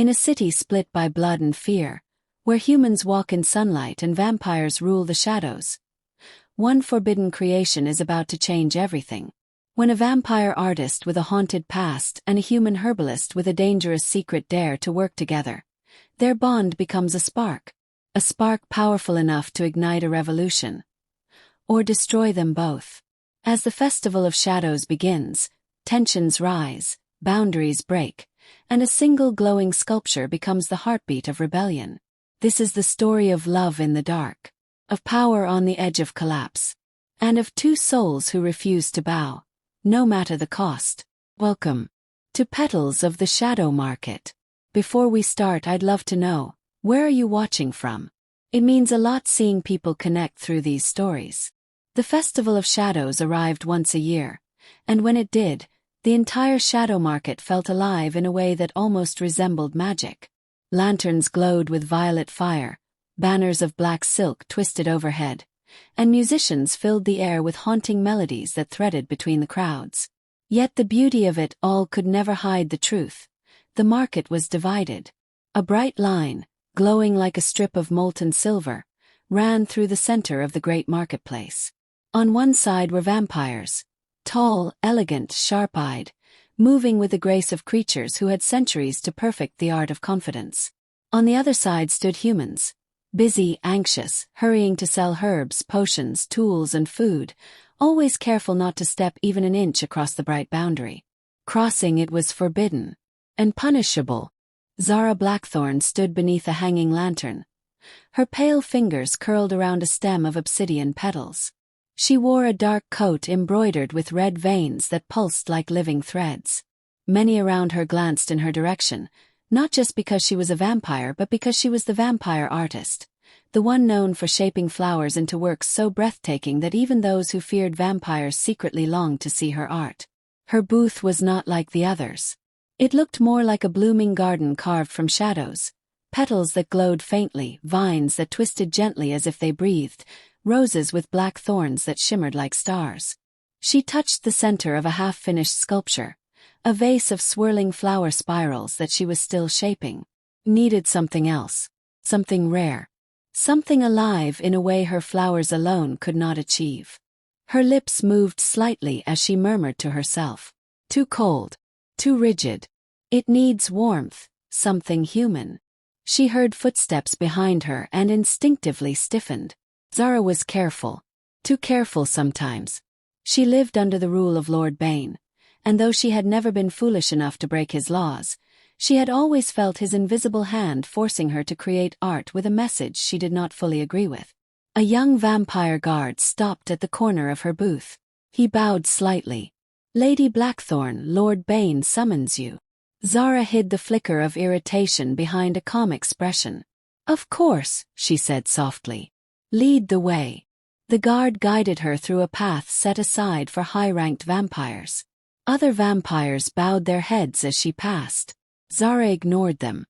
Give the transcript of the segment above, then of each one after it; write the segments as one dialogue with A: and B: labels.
A: In a city split by blood and fear, where humans walk in sunlight and vampires rule the shadows, one forbidden creation is about to change everything. When a vampire artist with a haunted past and a human herbalist with a dangerous secret dare to work together, their bond becomes a spark powerful enough to ignite a revolution, or destroy them both. As the Festival of Shadows begins, tensions rise, boundaries break, and a single glowing sculpture becomes the heartbeat of rebellion. This is the story of love in the dark, of power on the edge of collapse, and of two souls who refuse to bow, no matter the cost. Welcome to Petals of the Shadow Market. Before we start, I'd love to know, where are you watching from? It means a lot seeing people connect through these stories. The Festival of Shadows arrived once a year, and when it did, the entire shadow market felt alive in a way that almost resembled magic. Lanterns glowed with violet fire, banners of black silk twisted overhead, and musicians filled the air with haunting melodies that threaded between the crowds. Yet the beauty of it all could never hide the truth. The market was divided. A bright line, glowing like a strip of molten silver, ran through the center of the great marketplace. On one side were vampires, tall, elegant, sharp-eyed, moving with the grace of creatures who had centuries to perfect the art of confidence. On the other side stood humans, busy, anxious, hurrying to sell herbs, potions, tools, and food, always careful not to step even an inch across the bright boundary. Crossing it was forbidden and punishable. Zara Blackthorn stood beneath a hanging lantern, her pale fingers curled around a stem of obsidian petals. She wore a dark coat embroidered with red veins that pulsed like living threads. Many around her glanced in her direction, not just because she was a vampire but because she was the vampire artist, the one known for shaping flowers into works so breathtaking that even those who feared vampires secretly longed to see her art. Her booth was not like the others. It looked more like a blooming garden carved from shadows, petals that glowed faintly, vines that twisted gently as if they breathed, roses with black thorns that shimmered like stars. She touched the center of a half-finished sculpture, a vase of swirling flower spirals that she was still shaping. Needed something else, something rare, something alive in a way her flowers alone could not achieve. Her lips moved slightly as she murmured to herself, "Too cold, too rigid. It needs warmth, something human." She heard footsteps behind her and instinctively stiffened. Zara was careful, too careful sometimes. She lived under the rule of Lord Bane, and though she had never been foolish enough to break his laws, she had always felt his invisible hand forcing her to create art with a message she did not fully agree with. A young vampire guard stopped at the corner of her booth. He bowed slightly. "Lady Blackthorn, Lord Bane summons you." Zara hid the flicker of irritation behind a calm expression. "Of course," she said softly. "Lead the way." The guard guided her through a path set aside for high-ranked vampires. Other vampires bowed their heads as she passed. Zara ignored them.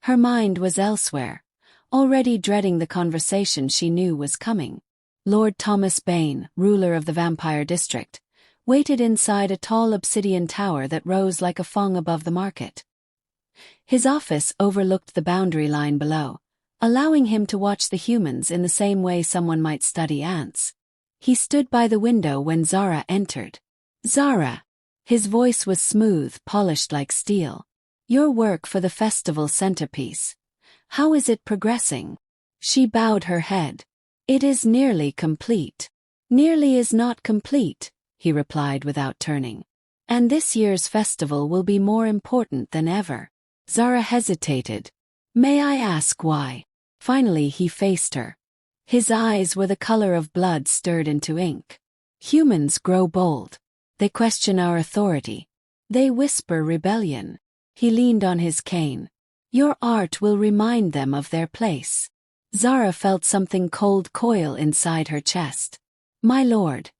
A: Her mind was elsewhere, already dreading the conversation she knew was coming. Lord Thomas Bane, ruler of the vampire district, waited inside a tall obsidian tower that rose like a fong above the market. His office overlooked the boundary line below, allowing him to watch the humans in the same way someone might study ants. He stood by the window when Zara entered. "Zara." His voice was smooth, polished like steel. "Your work for the festival centerpiece. How is it progressing?" She bowed her head. "It is nearly complete." "Nearly is not complete," he replied without turning. "And this year's festival will be more important than ever." Zara hesitated. "May I ask why?" Finally he faced her. His eyes were the color of blood stirred into ink. "Humans grow bold. They question our authority. They whisper rebellion." He leaned on his cane. "Your art will remind them of their place." Zara felt something cold coil inside her chest. "My lord,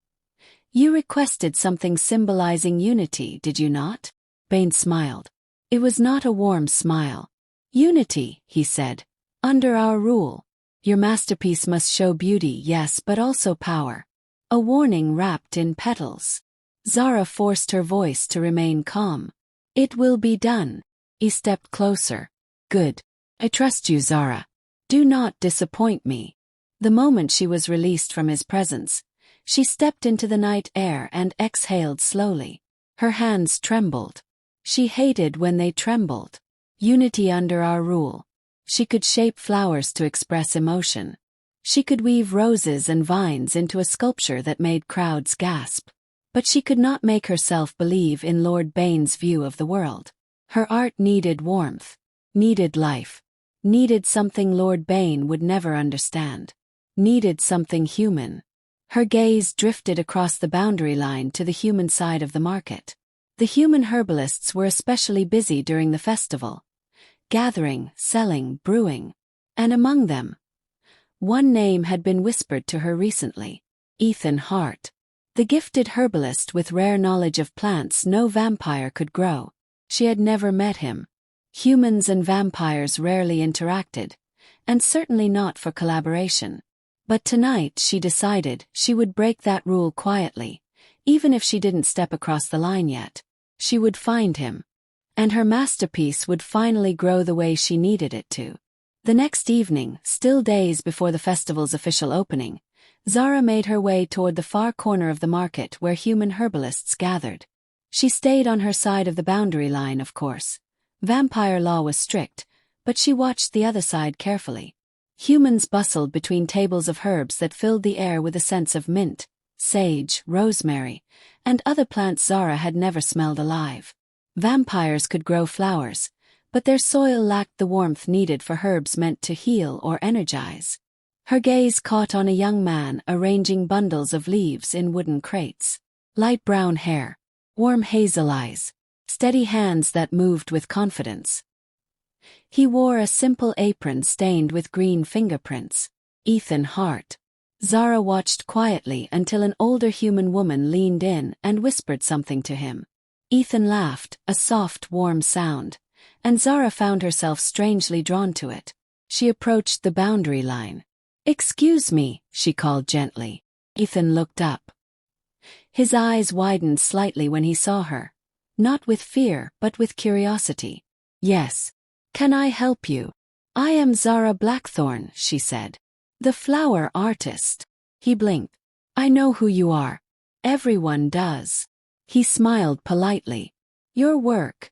A: you requested something symbolizing unity, did you not?" Bane smiled. It was not a warm smile. "Unity," he said. "Under our rule. Your masterpiece must show beauty, yes, but also power." A warning wrapped in petals. Zara forced her voice to remain calm. "It will be done." He stepped closer. Good. I trust you, Zara. Do not disappoint me. The moment she was released from his presence, she stepped into the night air and exhaled slowly. Her hands trembled. She hated when they trembled. Unity under our rule. She could shape flowers to express emotion. She could weave roses and vines into a sculpture that made crowds gasp. But she could not make herself believe in Lord Bane's view of the world. Her art needed warmth, needed life, needed something Lord Bane would never understand, needed something human. Her gaze drifted across the boundary line to the human side of the market. The human herbalists were especially busy during the festival, gathering, selling, brewing. And among them, one name had been whispered to her recently: Ethan Hart. The gifted herbalist with rare knowledge of plants no vampire could grow. She had never met him. Humans and vampires rarely interacted, and certainly not for collaboration. But tonight she decided she would break that rule quietly, even if she didn't step across the line yet. She would find him, and her masterpiece would finally grow the way she needed it to. The next evening, still days before the festival's official opening, Zara made her way toward the far corner of the market where human herbalists gathered. She stayed on her side of the boundary line, of course. Vampire law was strict, but she watched the other side carefully. Humans bustled between tables of herbs that filled the air with a sense of mint, sage, rosemary, and other plants Zara had never smelled alive. Vampires could grow flowers, but their soil lacked the warmth needed for herbs meant to heal or energize. Her gaze caught on a young man arranging bundles of leaves in wooden crates. Light brown hair, warm hazel eyes, steady hands that moved with confidence. He wore a simple apron stained with green fingerprints. Ethan Hart. Zara watched quietly until an older human woman leaned in and whispered something to him. Ethan laughed, a soft, warm sound, and Zara found herself strangely drawn to it. She approached the boundary line. "Excuse me," she called gently. Ethan looked up. His eyes widened slightly when he saw her, not with fear but with curiosity. "Yes. Can I help you?" "I am Zara Blackthorn," she said. "The flower artist." He blinked. "I know who you are. Everyone does." He smiled politely. "Your work.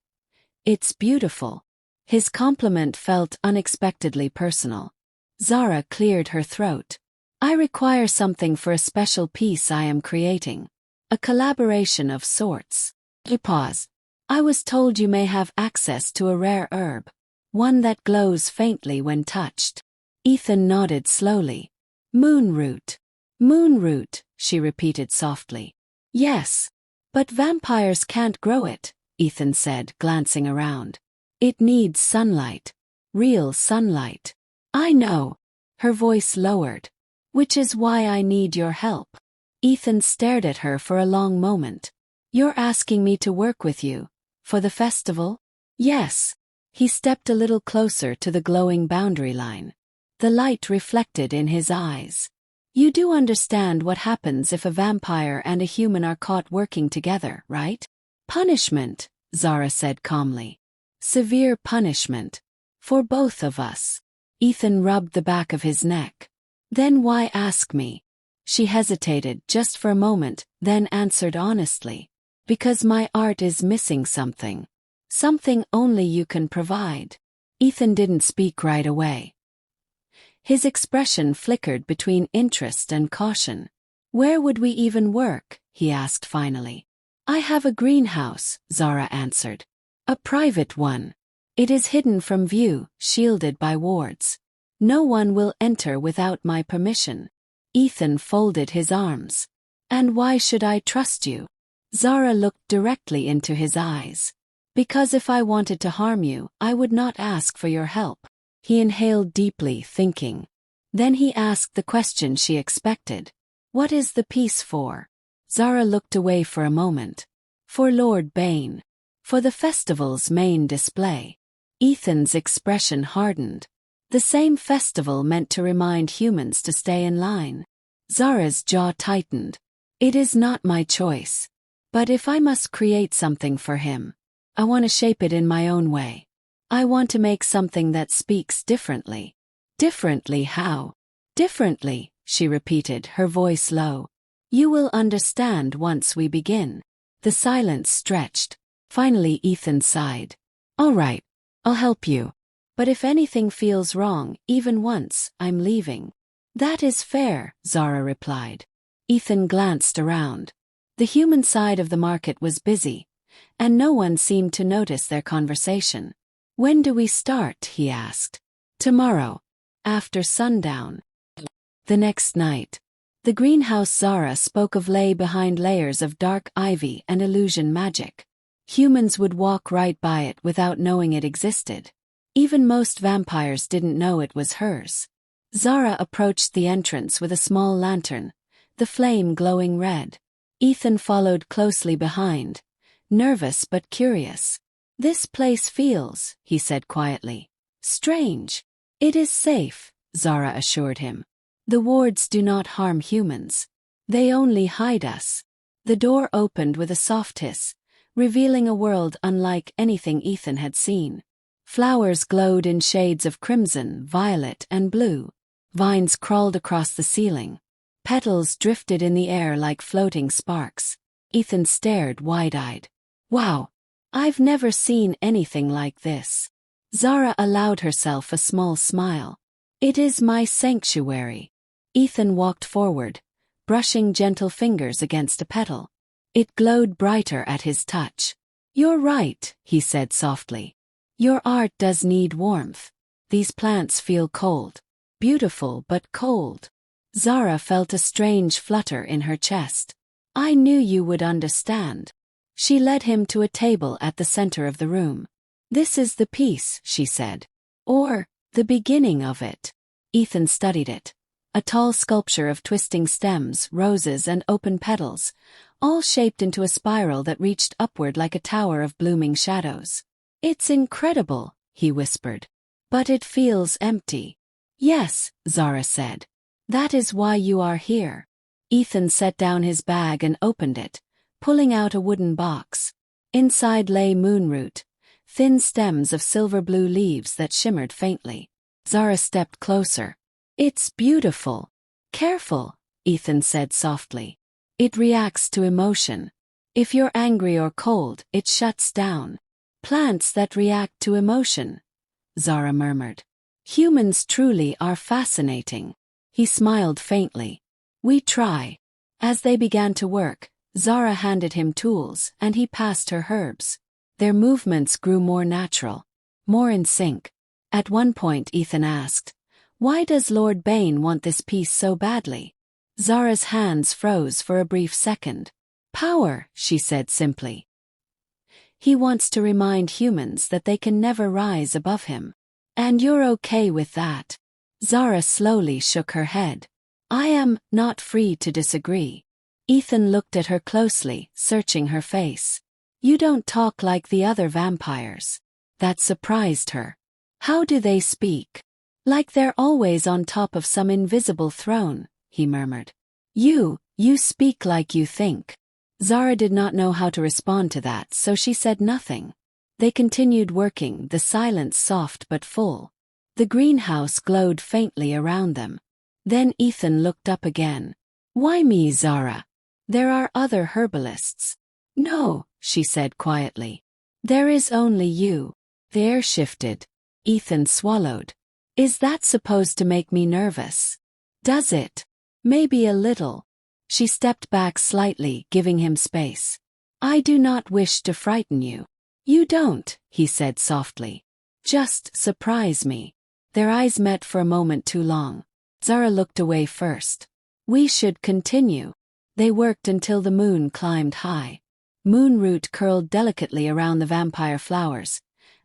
A: It's beautiful." His compliment felt unexpectedly personal. Zara cleared her throat. "I require something for a special piece I am creating. A collaboration of sorts." He paused. "I was told you may have access to a rare herb. One that glows faintly when touched." Ethan nodded slowly. "Moonroot." "Moonroot," she repeated softly. "Yes. But vampires can't grow it," Ethan said, glancing around. "It needs sunlight. Real sunlight." "I know." Her voice lowered. "Which is why I need your help." Ethan stared at her for a long moment. "You're asking me to work with you? For the festival?" "Yes." He stepped a little closer to the glowing boundary line. The light reflected in his eyes. "You do understand what happens if a vampire and a human are caught working together, right?" "Punishment," Zara said calmly. "Severe punishment. For both of us." Ethan rubbed the back of his neck. "Then why ask me?" She hesitated just for a moment, then answered honestly. "Because my art is missing something. Something only you can provide." Ethan didn't speak right away. His expression flickered between interest and caution. "Where would we even work?" he asked finally. "I have a greenhouse," Zara answered. "A private one. It is hidden from view, shielded by wards. No one will enter without my permission." Ethan folded his arms. "And why should I trust you?" Zara looked directly into his eyes. "Because if I wanted to harm you, I would not ask for your help." He inhaled deeply, thinking. Then he asked the question she expected. "What is the piece for?" Zara looked away for a moment. "For Lord Bane. For the festival's main display." Ethan's expression hardened. The same festival meant to remind humans to stay in line. Zara's jaw tightened. "It is not my choice. But if I must create something for him, I want to shape it in my own way. I want to make something that speaks differently. Differently how? Differently, she repeated, her voice low. You will understand once we begin. The silence stretched. Finally Ethan sighed. All right, I'll help you. But if anything feels wrong, even once, I'm leaving. That is fair, Zara replied. Ethan glanced around. The human side of the market was busy, and no one seemed to notice their conversation. When do we start? He asked. Tomorrow. After sundown. The next night. The greenhouse Zara spoke of lay behind layers of dark ivy and illusion magic. Humans would walk right by it without knowing it existed. Even most vampires didn't know it was hers. Zara approached the entrance with a small lantern, the flame glowing red. Ethan followed closely behind, nervous but curious. This place feels, he said quietly, strange. It is safe, Zara assured him. The wards do not harm humans. They only hide us. The door opened with a soft hiss, revealing a world unlike anything Ethan had seen. Flowers glowed in shades of crimson, violet, and blue. Vines crawled across the ceiling. Petals drifted in the air like floating sparks. Ethan stared wide-eyed. Wow! I've never seen anything like this. Zara allowed herself a small smile. It is my sanctuary. Ethan walked forward, brushing gentle fingers against a petal. It glowed brighter at his touch. You're right, he said softly. Your art does need warmth. These plants feel cold. Beautiful but cold. Zara felt a strange flutter in her chest. I knew you would understand. She led him to a table at the center of the room. This is the piece, she said. Or, the beginning of it. Ethan studied it. A tall sculpture of twisting stems, roses, and open petals, all shaped into a spiral that reached upward like a tower of blooming shadows. It's incredible, he whispered. But it feels empty. Yes, Zara said. That is why you are here. Ethan set down his bag and opened it, pulling out a wooden box. Inside lay moonroot, thin stems of silver-blue leaves that shimmered faintly. Zara stepped closer. It's beautiful. Careful, Ethan said softly. It reacts to emotion. If you're angry or cold, it shuts down. Plants that react to emotion, Zara murmured. Humans truly are fascinating. He smiled faintly. We try. As they began to work, Zara handed him tools and he passed her herbs. Their movements grew more natural, more in sync. At one point Ethan asked, why does Lord Bane want this piece so badly? Zara's hands froze for a brief second. Power, she said simply. He wants to remind humans that they can never rise above him. And you're okay with that? Zara slowly shook her head. I am not free to disagree. Ethan looked at her closely, searching her face. You don't talk like the other vampires. That surprised her. How do they speak? Like they're always on top of some invisible throne, he murmured. You speak like you think. Zara did not know how to respond to that, so she said nothing. They continued working, the silence soft but full. The greenhouse glowed faintly around them. Then Ethan looked up again. Why me, Zara? There are other herbalists. No, she said quietly. There is only you. The air shifted. Ethan swallowed. Is that supposed to make me nervous? Does it? Maybe a little. She stepped back slightly, giving him space. I do not wish to frighten you. You don't, he said softly. Just surprise me. Their eyes met for a moment too long. Zara looked away first. We should continue. They worked until the moon climbed high. Moonroot curled delicately around the vampire flowers,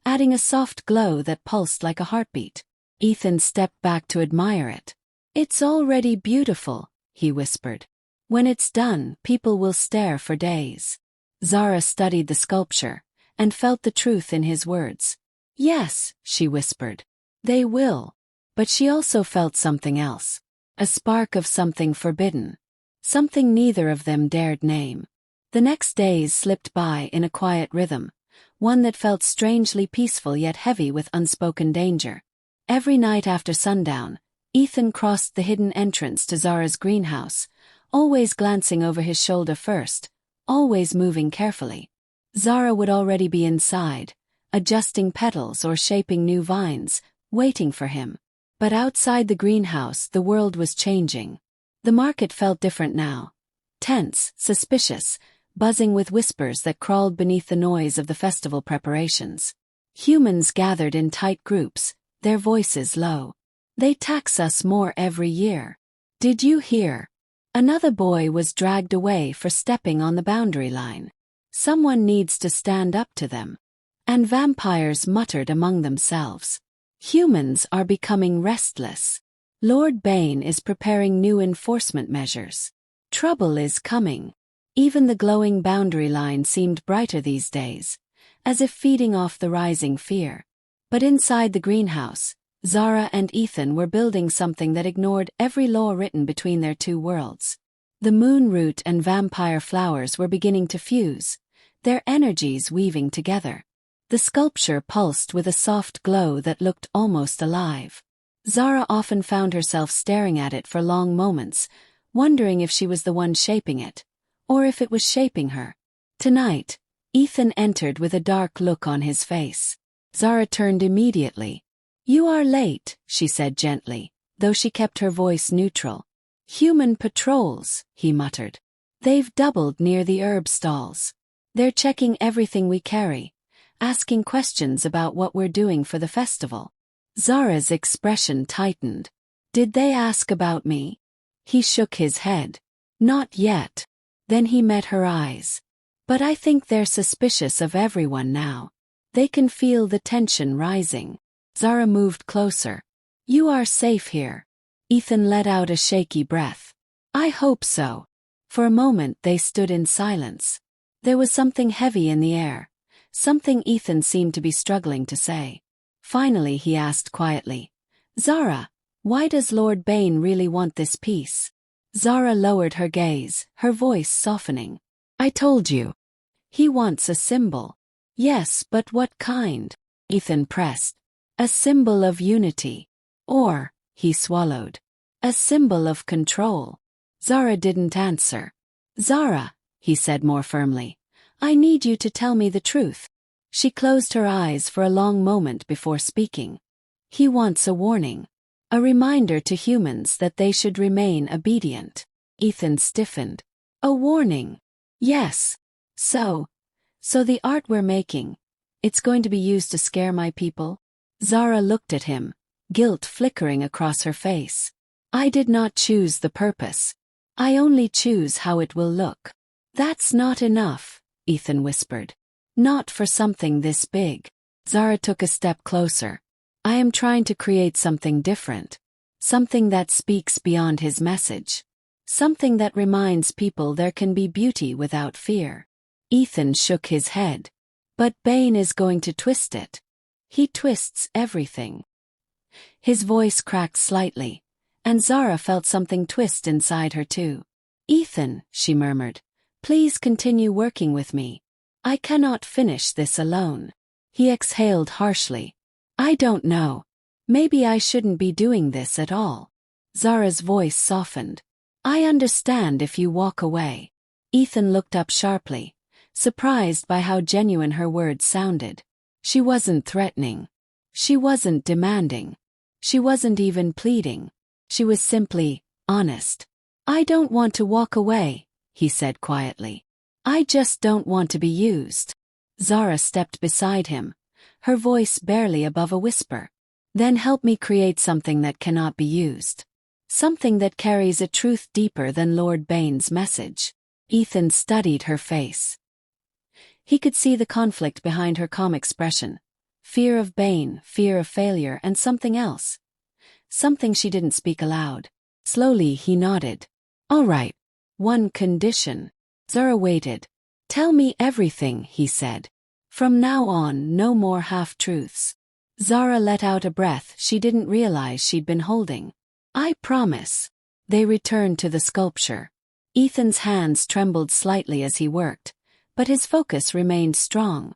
A: adding a soft glow that pulsed like a heartbeat. Ethan stepped back to admire it. It's already beautiful, he whispered. When it's done, people will stare for days. Zara studied the sculpture, and felt the truth in his words. Yes, she whispered. They will. But she also felt something else. A spark of something forbidden. Something neither of them dared name. The next days slipped by in a quiet rhythm, one that felt strangely peaceful yet heavy with unspoken danger. Every night after sundown, Ethan crossed the hidden entrance to Zara's greenhouse, always glancing over his shoulder first, always moving carefully. Zara would already be inside, adjusting petals or shaping new vines, waiting for him. But outside the greenhouse, the world was changing. The market felt different now. Tense, suspicious, buzzing with whispers that crawled beneath the noise of the festival preparations. Humans gathered in tight groups, their voices low. They tax us more every year. Did you hear? Another boy was dragged away for stepping on the boundary line. Someone needs to stand up to them. And vampires muttered among themselves. Humans are becoming restless. Lord Bane is preparing new enforcement measures. Trouble is coming. Even the glowing boundary line seemed brighter these days, as if feeding off the rising fear. But inside the greenhouse, Zara and Ethan were building something that ignored every law written between their two worlds. The moonroot and vampire flowers were beginning to fuse, their energies weaving together. The sculpture pulsed with a soft glow that looked almost alive. Zara often found herself staring at it for long moments, wondering if she was the one shaping it, or if it was shaping her. Tonight, Ethan entered with a dark look on his face. Zara turned immediately. "You are late," she said gently, though she kept her voice neutral. "Human patrols," he muttered. "They've doubled near the herb stalls. They're checking everything we carry, asking questions about what we're doing for the festival." Zara's expression tightened. "Did they ask about me?" He shook his head. "Not yet." Then he met her eyes. "But I think they're suspicious of everyone now. They can feel the tension rising." Zara moved closer. "You are safe here." Ethan let out a shaky breath. "I hope so." For a moment they stood in silence. There was something heavy in the air, something Ethan seemed to be struggling to say. Finally he asked quietly, "Zara, why does Lord Bane really want this piece?" Zara lowered her gaze, her voice softening. "I told you. He wants a symbol." "Yes, but what kind?" Ethan pressed. "A symbol of unity. Or," he swallowed, "a symbol of control." Zara didn't answer. "Zara," he said more firmly, "I need you to tell me the truth." She closed her eyes for a long moment before speaking. "He wants a warning. A reminder to humans that they should remain obedient." Ethan stiffened. "A warning?" "Yes. So the art we're making, it's going to be used to scare my people?" Zara looked at him, guilt flickering across her face. "I did not choose the purpose. I only choose how it will look." "That's not enough," Ethan whispered. "Not for something this big." Zara took a step closer. "I am trying to create something different. Something that speaks beyond his message. Something that reminds people there can be beauty without fear." Ethan shook his head. "But Bane is going to twist it. He twists everything." His voice cracked slightly, and Zara felt something twist inside her too. "Ethan," she murmured, "please continue working with me. I cannot finish this alone." He exhaled harshly. "I don't know. Maybe I shouldn't be doing this at all." Zara's voice softened. "I understand if you walk away." Ethan looked up sharply, surprised by how genuine her words sounded. She wasn't threatening. She wasn't demanding. She wasn't even pleading. She was simply honest. "I don't want to walk away," he said quietly. "I just don't want to be used." Zara stepped beside him, her voice barely above a whisper. "Then help me create something that cannot be used. Something that carries a truth deeper than Lord Bane's message." Ethan studied her face. He could see the conflict behind her calm expression. Fear of Bane, fear of failure, and something else. Something she didn't speak aloud. Slowly he nodded. "All right. One condition." Zara waited. "Tell me everything," he said. "From now on, no more half-truths." Zara let out a breath she didn't realize she'd been holding. "I promise." They returned to the sculpture. Ethan's hands trembled slightly as he worked, but his focus remained strong.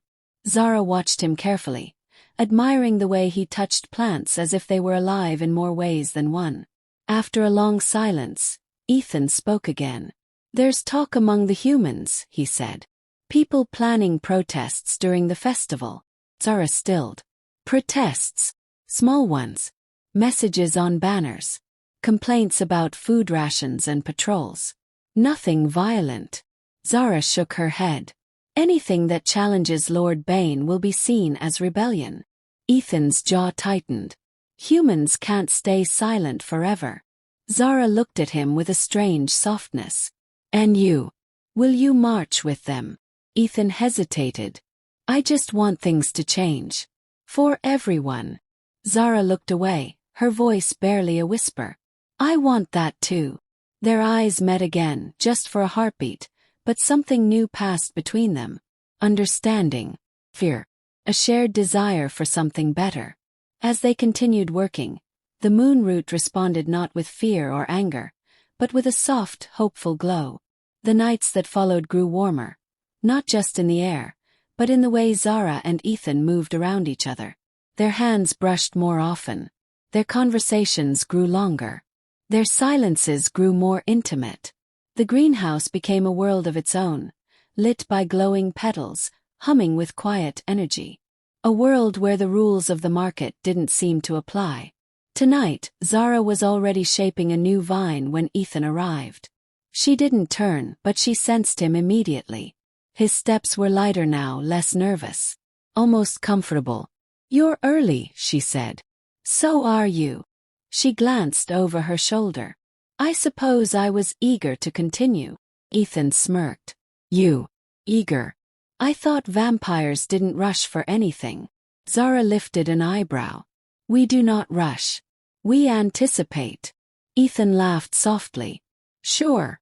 A: Zara watched him carefully, admiring the way he touched plants as if they were alive in more ways than one. After a long silence, Ethan spoke again. "There's talk among the humans," he said. "People planning protests during the festival." Zara stilled. "Protests? Small ones. Messages on banners. Complaints about food rations and patrols. Nothing violent." Zara shook her head. "Anything that challenges Lord Bane will be seen as rebellion." Ethan's jaw tightened. Humans can't stay silent forever. Zara looked at him with a strange softness. "And you? Will you march with them?" Ethan hesitated. "I just want things to change. For everyone." Zara looked away, her voice barely a whisper. "I want that too." Their eyes met again, just for a heartbeat, but something new passed between them. Understanding. Fear. A shared desire for something better. As they continued working, the moon root responded not with fear or anger, but with a soft, hopeful glow. The nights that followed grew warmer, not just in the air, but in the way Zara and Ethan moved around each other. Their hands brushed more often. Their conversations grew longer. Their silences grew more intimate. The greenhouse became a world of its own, lit by glowing petals, humming with quiet energy. A world where the rules of the market didn't seem to apply. Tonight, Zara was already shaping a new vine when Ethan arrived. She didn't turn, but she sensed him immediately. His steps were lighter now, less nervous. Almost comfortable. "You're early," she said. "So are you." She glanced over her shoulder. "I suppose I was eager to continue." Ethan smirked. "You? Eager? I thought vampires didn't rush for anything." Zara lifted an eyebrow. "We do not rush. We anticipate." Ethan laughed softly. "Sure."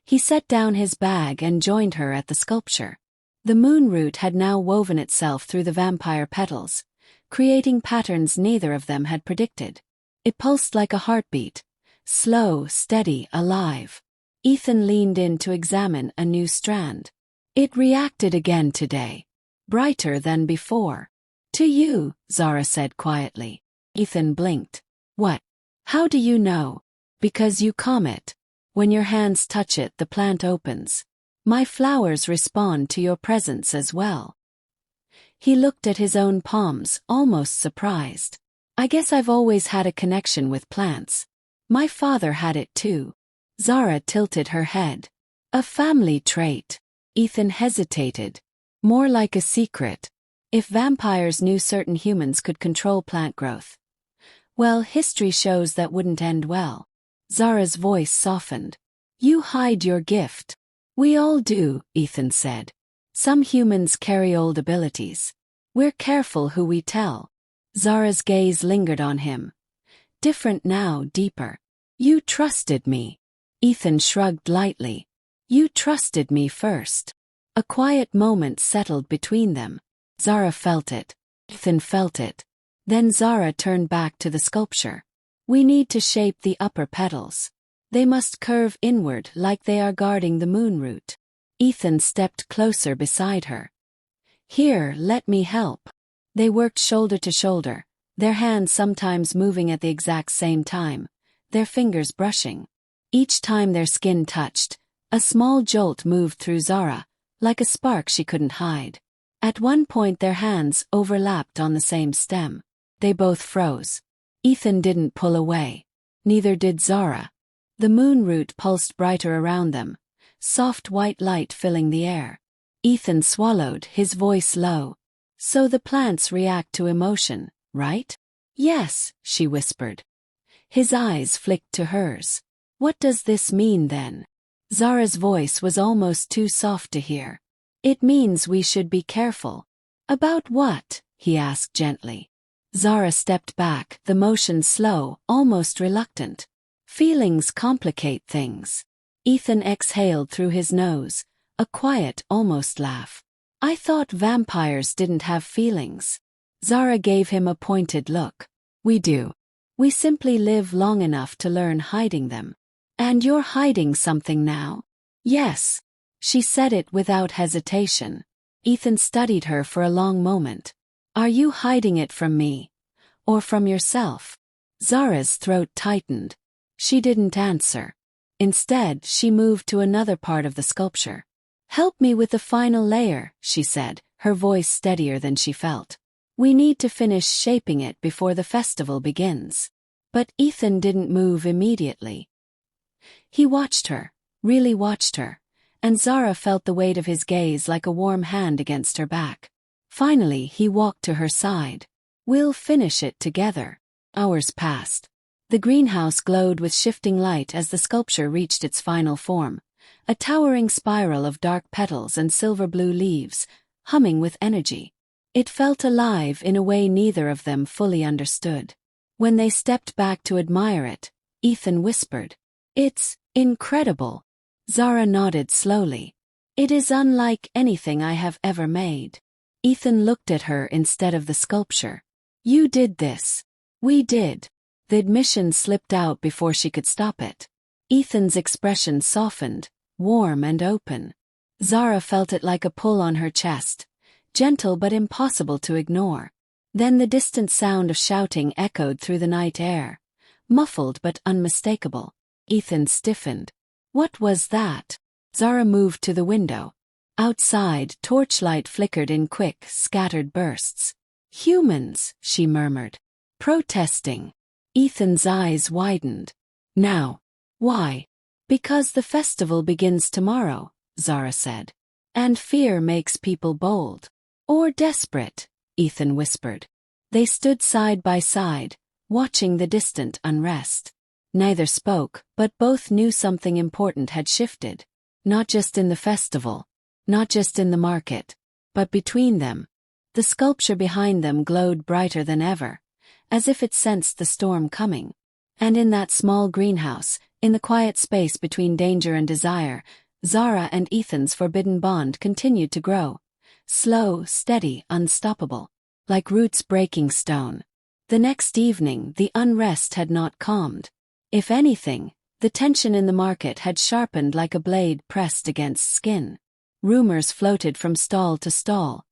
A: He set down his bag and joined her at the sculpture. The moon root had now woven itself through the vampire petals, creating patterns neither of them had predicted. It pulsed like a heartbeat, slow, steady, alive. Ethan leaned in to examine a new strand. It reacted again today, brighter than before. "To you," Zara said quietly. Ethan blinked. "What? How do you know?" "Because you calm it. When your hands touch it, the plant opens. My flowers respond to your presence as well." He looked at his own palms, almost surprised. "I guess I've always had a connection with plants. My father had it too." Zara tilted her head. "A family trait." Ethan hesitated. "More like a secret. If vampires knew certain humans could control plant growth, well, history shows that wouldn't end well." Zara's voice softened. "You hide your gift." "We all do," Ethan said. "Some humans carry old abilities. We're careful who we tell." Zara's gaze lingered on him. Different now, deeper. "You trusted me." Ethan shrugged lightly. "You trusted me first." A quiet moment settled between them. Zara felt it. Ethan felt it. Then Zara turned back to the sculpture. "We need to shape the upper petals. They must curve inward like they are guarding the moon root." Ethan stepped closer beside her. "Here, let me help." They worked shoulder to shoulder, their hands sometimes moving at the exact same time, their fingers brushing. Each time their skin touched, a small jolt moved through Zara, like a spark she couldn't hide. At one point their hands overlapped on the same stem. They both froze. Ethan didn't pull away. Neither did Zara. The moon root pulsed brighter around them, soft white light filling the air. Ethan swallowed, his voice low. "So the plants react to emotion, right?" "Yes," she whispered. His eyes flicked to hers. "What does this mean then?" Zara's voice was almost too soft to hear. "It means we should be careful." "About what?" he asked gently. Zara stepped back, the motion slow, almost reluctant. "Feelings complicate things." Ethan exhaled through his nose, a quiet, almost laugh. "I thought vampires didn't have feelings." Zara gave him a pointed look. "We do. We simply live long enough to learn hiding them." "And you're hiding something now?" "Yes." She said it without hesitation. Ethan studied her for a long moment. Are you hiding it from me? Or from yourself? Zara's throat tightened. She didn't answer. Instead, she moved to another part of the sculpture. Help me with the final layer, she said, her voice steadier than she felt. We need to finish shaping it before the festival begins. But Ethan didn't move immediately. He watched her, really watched her, and Zara felt the weight of his gaze like a warm hand against her back. Finally, he walked to her side. We'll finish it together. Hours passed. The greenhouse glowed with shifting light as the sculpture reached its final form, a towering spiral of dark petals and silver-blue leaves, humming with energy. It felt alive in a way neither of them fully understood. When they stepped back to admire it, Ethan whispered, "It's incredible." Zara nodded slowly. "It is unlike anything I have ever made." Ethan looked at her instead of the sculpture. "You did this." "We did." The admission slipped out before she could stop it. Ethan's expression softened, warm and open. Zara felt it like a pull on her chest, gentle but impossible to ignore. Then the distant sound of shouting echoed through the night air, muffled but unmistakable. Ethan stiffened. What was that? Zara moved to the window. Outside, torchlight flickered in quick, scattered bursts. "Humans," she murmured. "Protesting." Ethan's eyes widened. "Now. Why?" "Because the festival begins tomorrow," Zara said. "And fear makes people bold." "Or desperate," Ethan whispered. They stood side by side, watching the distant unrest. Neither spoke, but both knew something important had shifted. Not just in the festival, not just in the market, but between them. The sculpture behind them glowed brighter than ever, as if it sensed the storm coming. And in that small greenhouse, in the quiet space between danger and desire, Zara and Ethan's forbidden bond continued to grow. Slow, steady, unstoppable, like roots breaking stone. The next evening, the unrest had not calmed. If anything, the tension in the market had sharpened like a blade pressed against skin. Rumors floated from stall to stall,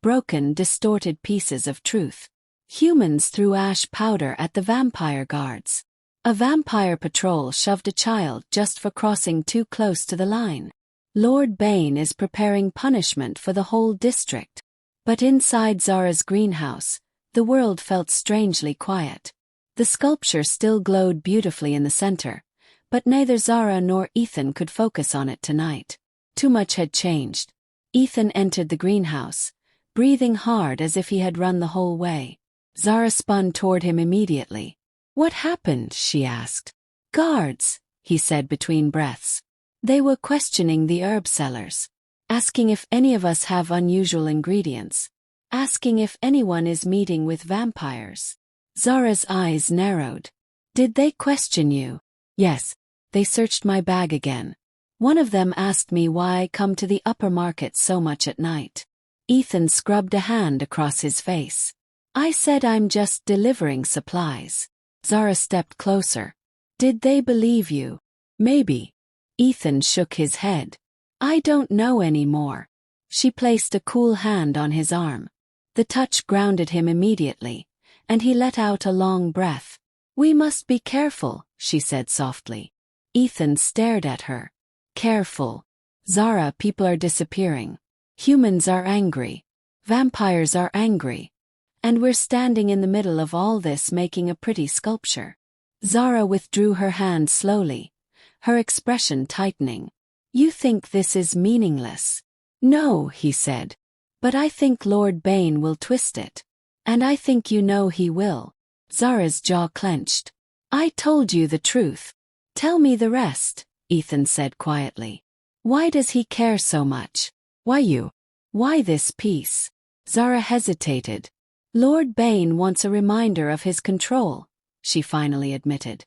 A: broken, distorted pieces of truth. Humans threw ash powder at the vampire guards. A vampire patrol shoved a child just for crossing too close to the line. Lord Bane is preparing punishment for the whole district. But inside Zara's greenhouse, the world felt strangely quiet. The sculpture still glowed beautifully in the center, but neither Zara nor Ethan could focus on it tonight. Too much had changed. Ethan entered the greenhouse, breathing hard as if he had run the whole way. Zara spun toward him immediately. "What happened?" she asked. "Guards," he said between breaths. "They were questioning the herb sellers, asking if any of us have unusual ingredients, asking if anyone is meeting with vampires." Zara's eyes narrowed. "Did they question you?" "Yes. They searched my bag again. One of them asked me why I come to the upper market so much at night." Ethan scrubbed a hand across his face. "I said I'm just delivering supplies." Zara stepped closer. "Did they believe you?" "Maybe." Ethan shook his head. "I don't know anymore." She placed a cool hand on his arm. The touch grounded him immediately, and he let out a long breath. "We must be careful," she said softly. Ethan stared at her. "Careful." "Zara, people are disappearing. Humans are angry. Vampires are angry. And we're standing in the middle of all this making a pretty sculpture." Zara withdrew her hand slowly, her expression tightening. "You think this is meaningless?" "No," he said. "But I think Lord Bane will twist it. And I think you know he will." Zara's jaw clenched. "I told you the truth. Tell me the rest," Ethan said quietly. "Why does he care so much? Why you? Why this piece?" Zara hesitated. "Lord Bane wants a reminder of his control," she finally admitted.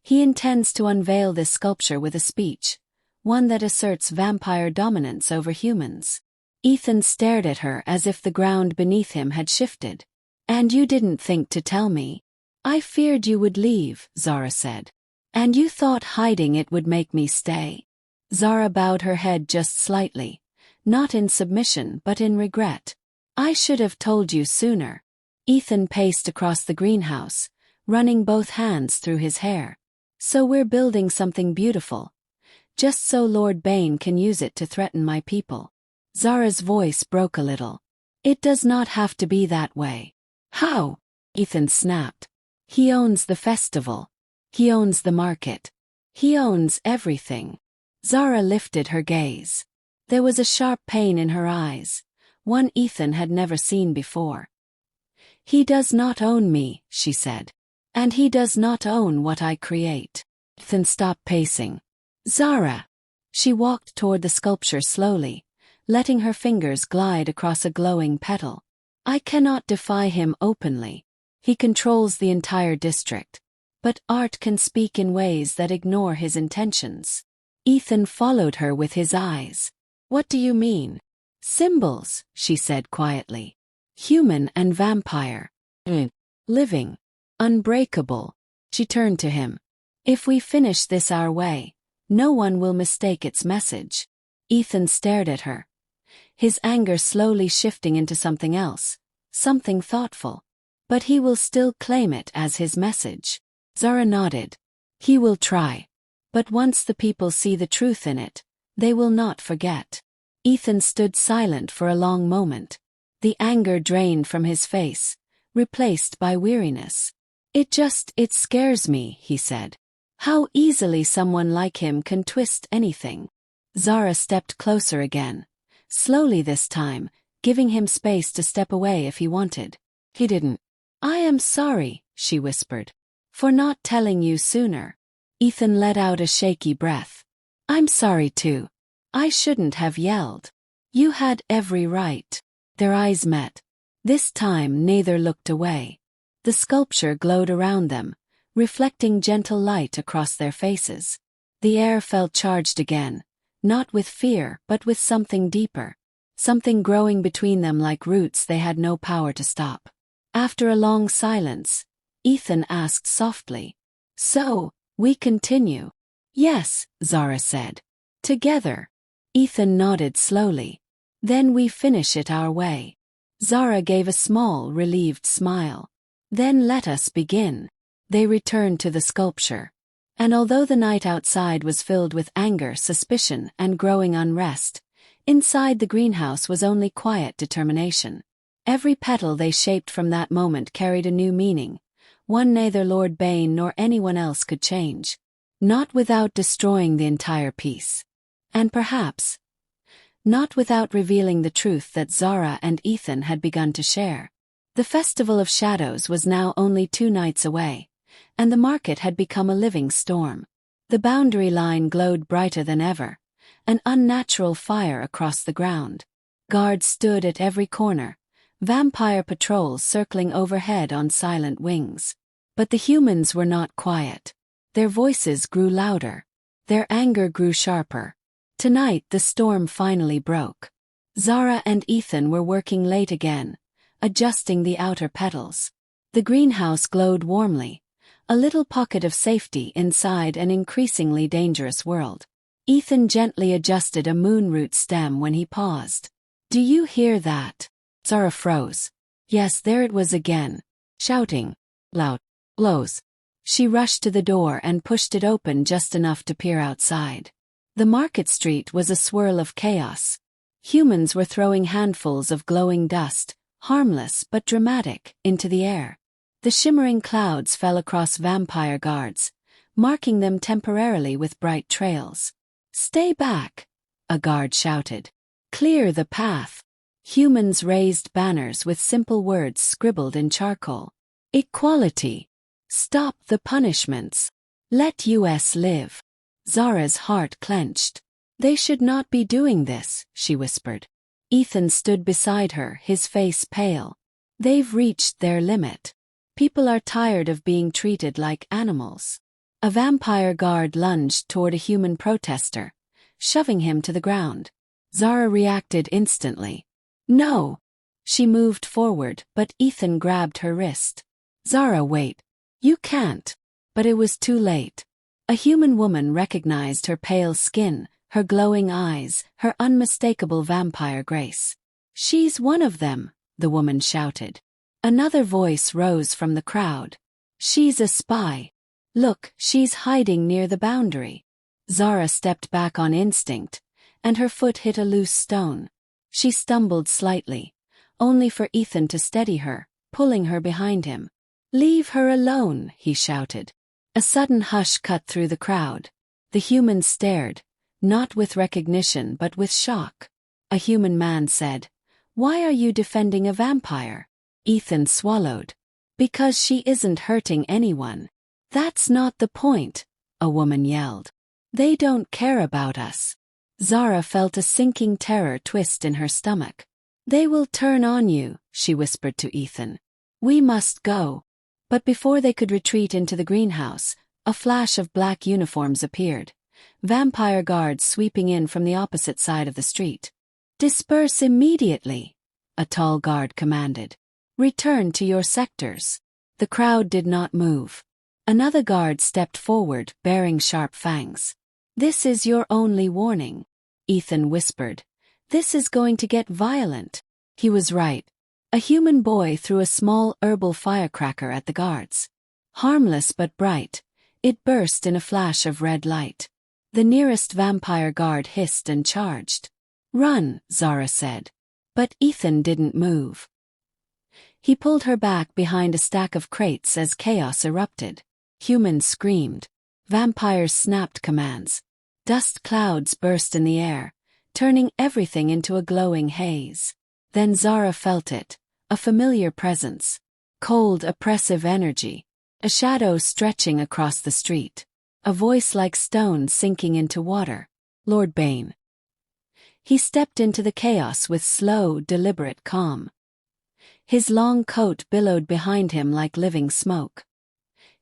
A: "He intends to unveil this sculpture with a speech, one that asserts vampire dominance over humans." Ethan stared at her as if the ground beneath him had shifted. "And you didn't think to tell me?" "I feared you would leave," Zara said. "And you thought hiding it would make me stay." Zara bowed her head just slightly, not in submission but in regret. I should have told you sooner. Ethan paced across the greenhouse, running both hands through his hair. So we're building something beautiful. Just so Lord Bane can use it to threaten my people. Zara's voice broke a little. It does not have to be that way. How? Ethan snapped. He owns the festival. He owns the market. He owns everything. Zara lifted her gaze. There was a sharp pain in her eyes, one Ethan had never seen before. He does not own me, she said. And he does not own what I create. Ethan stopped pacing. Zara! She walked toward the sculpture slowly, letting her fingers glide across a glowing petal. I cannot defy him openly. He controls the entire district. But art can speak in ways that ignore his intentions. Ethan followed her with his eyes. What do you mean? Symbols, she said quietly. Human and vampire. Living. Unbreakable. She turned to him. If we finish this our way, no one will mistake its message. Ethan stared at her. His anger slowly shifting into something else, something thoughtful. But he will still claim it as his message. Zara nodded. He will try. But once the people see the truth in it, they will not forget. Ethan stood silent for a long moment. The anger drained from his face, replaced by weariness. It scares me, he said. How easily someone like him can twist anything. Zara stepped closer again, slowly this time, giving him space to step away if he wanted. He didn't. I am sorry, she whispered. For not telling you sooner. Ethan let out a shaky breath. I'm sorry too. I shouldn't have yelled. You had every right. Their eyes met. This time neither looked away. The sculpture glowed around them, reflecting gentle light across their faces. The air felt charged again, not with fear but with something deeper. Something growing between them like roots they had no power to stop. After a long silence, Ethan asked softly. So, we continue? Yes, Zara said. Together. Ethan nodded slowly. Then we finish it our way. Zara gave a small, relieved smile. Then let us begin. They returned to the sculpture. And although the night outside was filled with anger, suspicion, and growing unrest, inside the greenhouse was only quiet determination. Every petal they shaped from that moment carried a new meaning, one neither Lord Bane nor anyone else could change. Not without destroying the entire piece. And perhaps, not without revealing the truth that Zara and Ethan had begun to share. The Festival of Shadows was now only 2 nights away, and the market had become a living storm. The boundary line glowed brighter than ever, an unnatural fire across the ground. Guards stood at every corner, vampire patrols circling overhead on silent wings. But the humans were not quiet. Their voices grew louder. Their anger grew sharper. Tonight the storm finally broke. Zara and Ethan were working late again, adjusting the outer petals. The greenhouse glowed warmly, a little pocket of safety inside an increasingly dangerous world. Ethan gently adjusted a moonroot stem when he paused. Do you hear that? Zara froze. Yes, there it was again. Shouting. Loud. Blows. She rushed to the door and pushed it open just enough to peer outside. The market street was a swirl of chaos. Humans were throwing handfuls of glowing dust, harmless but dramatic, into the air. The shimmering clouds fell across vampire guards, marking them temporarily with bright trails. Stay back, a guard shouted. Clear the path. Humans raised banners with simple words scribbled in charcoal. Equality. Stop the punishments. Let us live. Zara's heart clenched. They should not be doing this, she whispered. Ethan stood beside her, his face pale. They've reached their limit. People are tired of being treated like animals. A vampire guard lunged toward a human protester, shoving him to the ground. Zara reacted instantly. No! She moved forward, but Ethan grabbed her wrist. Zara, wait. You can't. But it was too late. A human woman recognized her pale skin, her glowing eyes, her unmistakable vampire grace. "She's one of them," the woman shouted. Another voice rose from the crowd. "She's a spy. Look, she's hiding near the boundary." Zara stepped back on instinct, and her foot hit a loose stone. She stumbled slightly, only for Ethan to steady her, pulling her behind him. "Leave her alone," he shouted. A sudden hush cut through the crowd. The humans stared, not with recognition but with shock. A human man said, "Why are you defending a vampire?" Ethan swallowed. "Because she isn't hurting anyone." "That's not the point," a woman yelled. "They don't care about us." Zara felt a sinking terror twist in her stomach. "They will turn on you," she whispered to Ethan. "We must go." But before they could retreat into the greenhouse, a flash of black uniforms appeared. Vampire guards sweeping in from the opposite side of the street. "Disperse immediately," a tall guard commanded. "Return to your sectors." The crowd did not move. Another guard stepped forward, bearing sharp fangs. "This is your only warning," Ethan whispered. "This is going to get violent." He was right. A human boy threw a small herbal firecracker at the guards. Harmless but bright, it burst in a flash of red light. The nearest vampire guard hissed and charged. "Run," Zara said. But Ethan didn't move. He pulled her back behind a stack of crates as chaos erupted. Humans screamed. Vampires snapped commands. Dust clouds burst in the air, turning everything into a glowing haze. Then Zara felt it. A familiar presence. Cold, oppressive energy. A shadow stretching across the street. A voice like stone sinking into water. Lord Bane. He stepped into the chaos with slow, deliberate calm. His long coat billowed behind him like living smoke.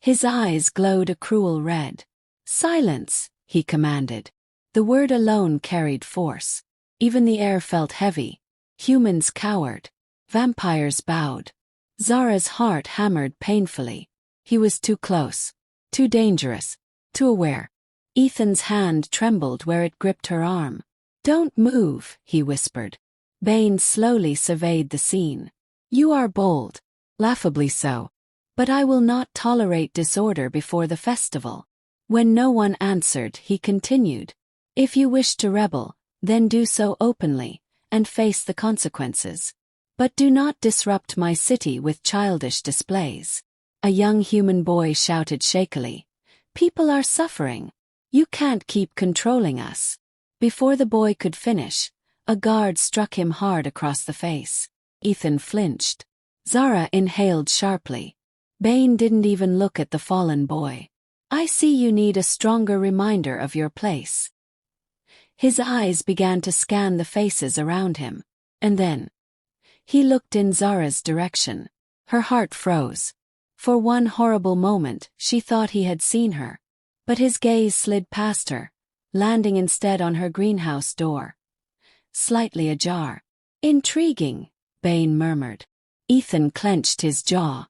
A: His eyes glowed a cruel red. "Silence," he commanded. The word alone carried force. Even the air felt heavy. Humans cowered. Vampires bowed. Zara's heart hammered painfully. He was too close. Too dangerous. Too aware. Ethan's hand trembled where it gripped her arm. "Don't move," he whispered. Bane slowly surveyed the scene. "You are bold. Laughably so. But I will not tolerate disorder before the festival." When no one answered, he continued. "If you wish to rebel, then do so openly, and face the consequences. But do not disrupt my city with childish displays." A young human boy shouted shakily. "People are suffering. You can't keep controlling us." Before the boy could finish, a guard struck him hard across the face. Ethan flinched. Zara inhaled sharply. Bane didn't even look at the fallen boy. "I see you need a stronger reminder of your place." His eyes began to scan the faces around him. And then he looked in Zara's direction. Her heart froze. For one horrible moment, she thought he had seen her. But his gaze slid past her, landing instead on her greenhouse door. Slightly ajar. "Intriguing," Bane murmured. Ethan clenched his jaw.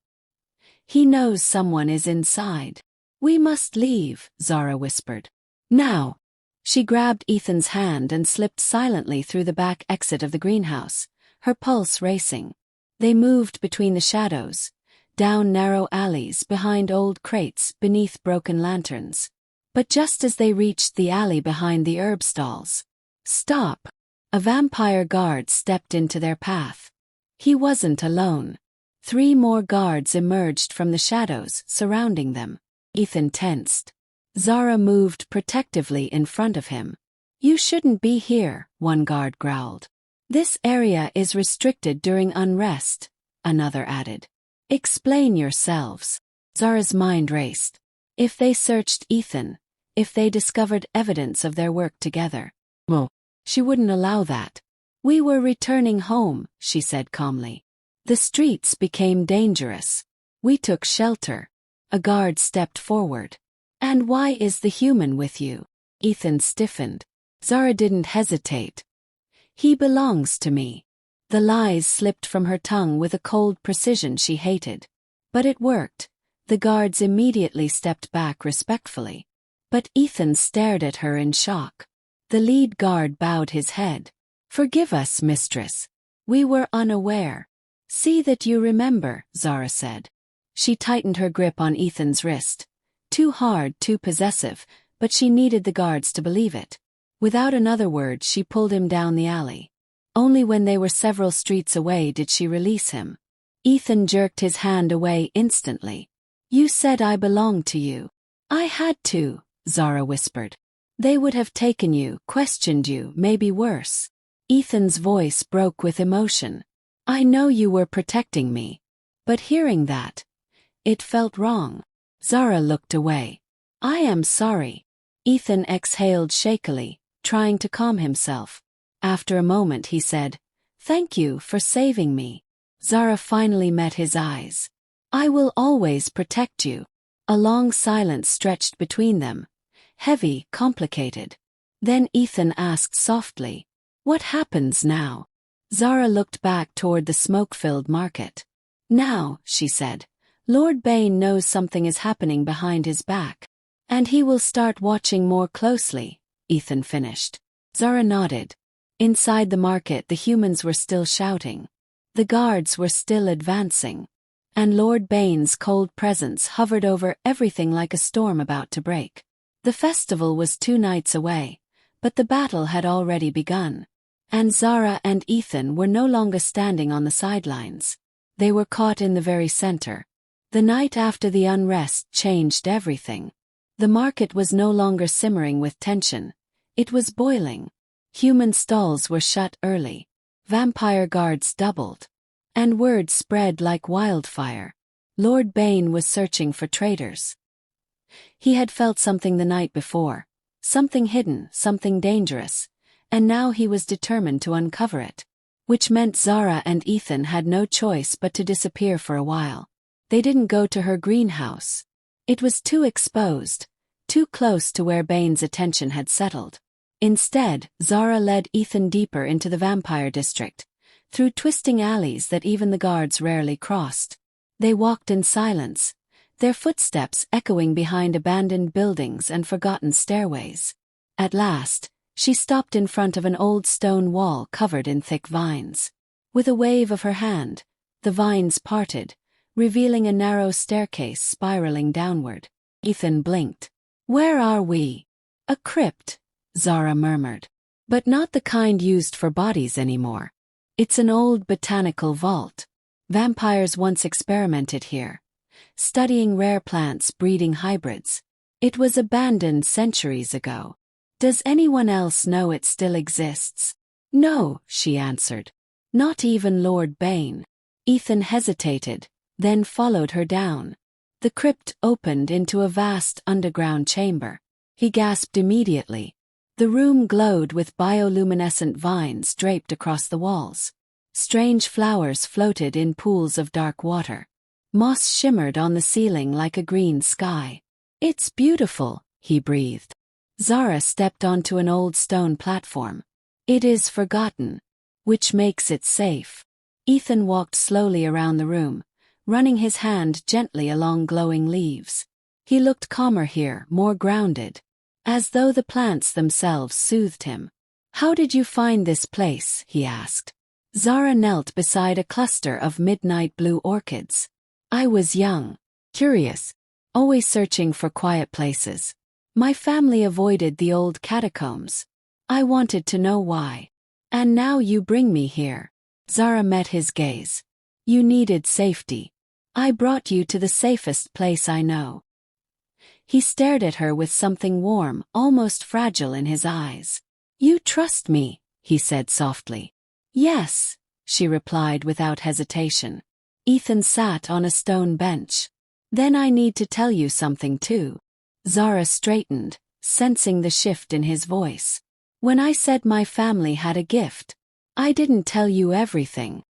A: "He knows someone is inside." "We must leave," Zara whispered. "Now." She grabbed Ethan's hand and slipped silently through the back exit of the greenhouse, her pulse racing. They moved between the shadows, down narrow alleys, behind old crates, beneath broken lanterns. But just as they reached the alley behind the herb stalls, "Stop!" A vampire guard stepped into their path. He wasn't alone. 3 more guards emerged from the shadows, surrounding them. Ethan tensed. Zara moved protectively in front of him. "You shouldn't be here," one guard growled. "This area is restricted during unrest," another added. "Explain yourselves." Zara's mind raced. If they searched Ethan, if they discovered evidence of their work together, well, she wouldn't allow that. "We were returning home," she said calmly. "The streets became dangerous. We took shelter." A guard stepped forward. "And why is the human with you?" Ethan stiffened. Zara didn't hesitate. "He belongs to me." The lies slipped from her tongue with a cold precision she hated. But it worked. The guards immediately stepped back respectfully. But Ethan stared at her in shock. The lead guard bowed his head. "Forgive us, mistress. We were unaware." "See that you remember," Zara said. She tightened her grip on Ethan's wrist. Too hard, too possessive, but she needed the guards to believe it. Without another word, she pulled him down the alley. Only when they were several streets away did she release him. Ethan jerked his hand away instantly. "You said I belonged to you." "I had to," Zara whispered. "They would have taken you, questioned you, maybe worse." Ethan's voice broke with emotion. "I know you were protecting me. But hearing that, it felt wrong." Zara looked away. "I am sorry." Ethan exhaled shakily, trying to calm himself. After a moment he said, "Thank you for saving me." Zara finally met his eyes. "I will always protect you." A long silence stretched between them, heavy, complicated. Then Ethan asked softly, "What happens now?" Zara looked back toward the smoke-filled market. "Now," she said, "Lord Bane knows something is happening behind his back. And he will start watching more closely," Ethan finished. Zara nodded. Inside the market the humans were still shouting. The guards were still advancing. And Lord Bane's cold presence hovered over everything like a storm about to break. The festival was 2 nights away, but the battle had already begun. And Zara and Ethan were no longer standing on the sidelines. They were caught in the very center. The night after the unrest changed everything. The market was no longer simmering with tension. It was boiling. Human stalls were shut early. Vampire guards doubled. And word spread like wildfire. Lord Bane was searching for traitors. He had felt something the night before. Something hidden, something dangerous. And now he was determined to uncover it. Which meant Zara and Ethan had no choice but to disappear for a while. They didn't go to her greenhouse. It was too exposed, too close to where Bane's attention had settled. Instead, Zara led Ethan deeper into the vampire district, through twisting alleys that even the guards rarely crossed. They walked in silence, their footsteps echoing behind abandoned buildings and forgotten stairways. At last, she stopped in front of an old stone wall covered in thick vines. With a wave of her hand, the vines parted, revealing a narrow staircase spiraling downward. Ethan blinked. "Where are we?" "A crypt," Zara murmured. "But not the kind used for bodies anymore. It's an old botanical vault. Vampires once experimented here, studying rare plants, breeding hybrids. It was abandoned centuries ago. Does anyone else know it still exists?" "No," she answered. "Not even Lord Bane." Ethan hesitated, then followed her down. The crypt opened into a vast underground chamber. He gasped immediately. The room glowed with bioluminescent vines draped across the walls. Strange flowers floated in pools of dark water. Moss shimmered on the ceiling like a green sky. "It's beautiful," he breathed. Zara stepped onto an old stone platform. "It is forgotten, which makes it safe." Ethan walked slowly around the room, running his hand gently along glowing leaves. He looked calmer here, more grounded, as though the plants themselves soothed him. "How did you find this place?" he asked. Zara knelt beside a cluster of midnight blue orchids. "I was young, curious, always searching for quiet places. My family avoided the old catacombs. I wanted to know why. And now you bring me here." Zara met his gaze. "You needed safety. I brought you to the safest place I know." He stared at her with something warm, almost fragile in his eyes. "You trust me," he said softly. "Yes," she replied without hesitation. Ethan sat on a stone bench. "Then I need to tell you something too." Zara straightened, sensing the shift in his voice. "When I said my family had a gift, I didn't tell you everything."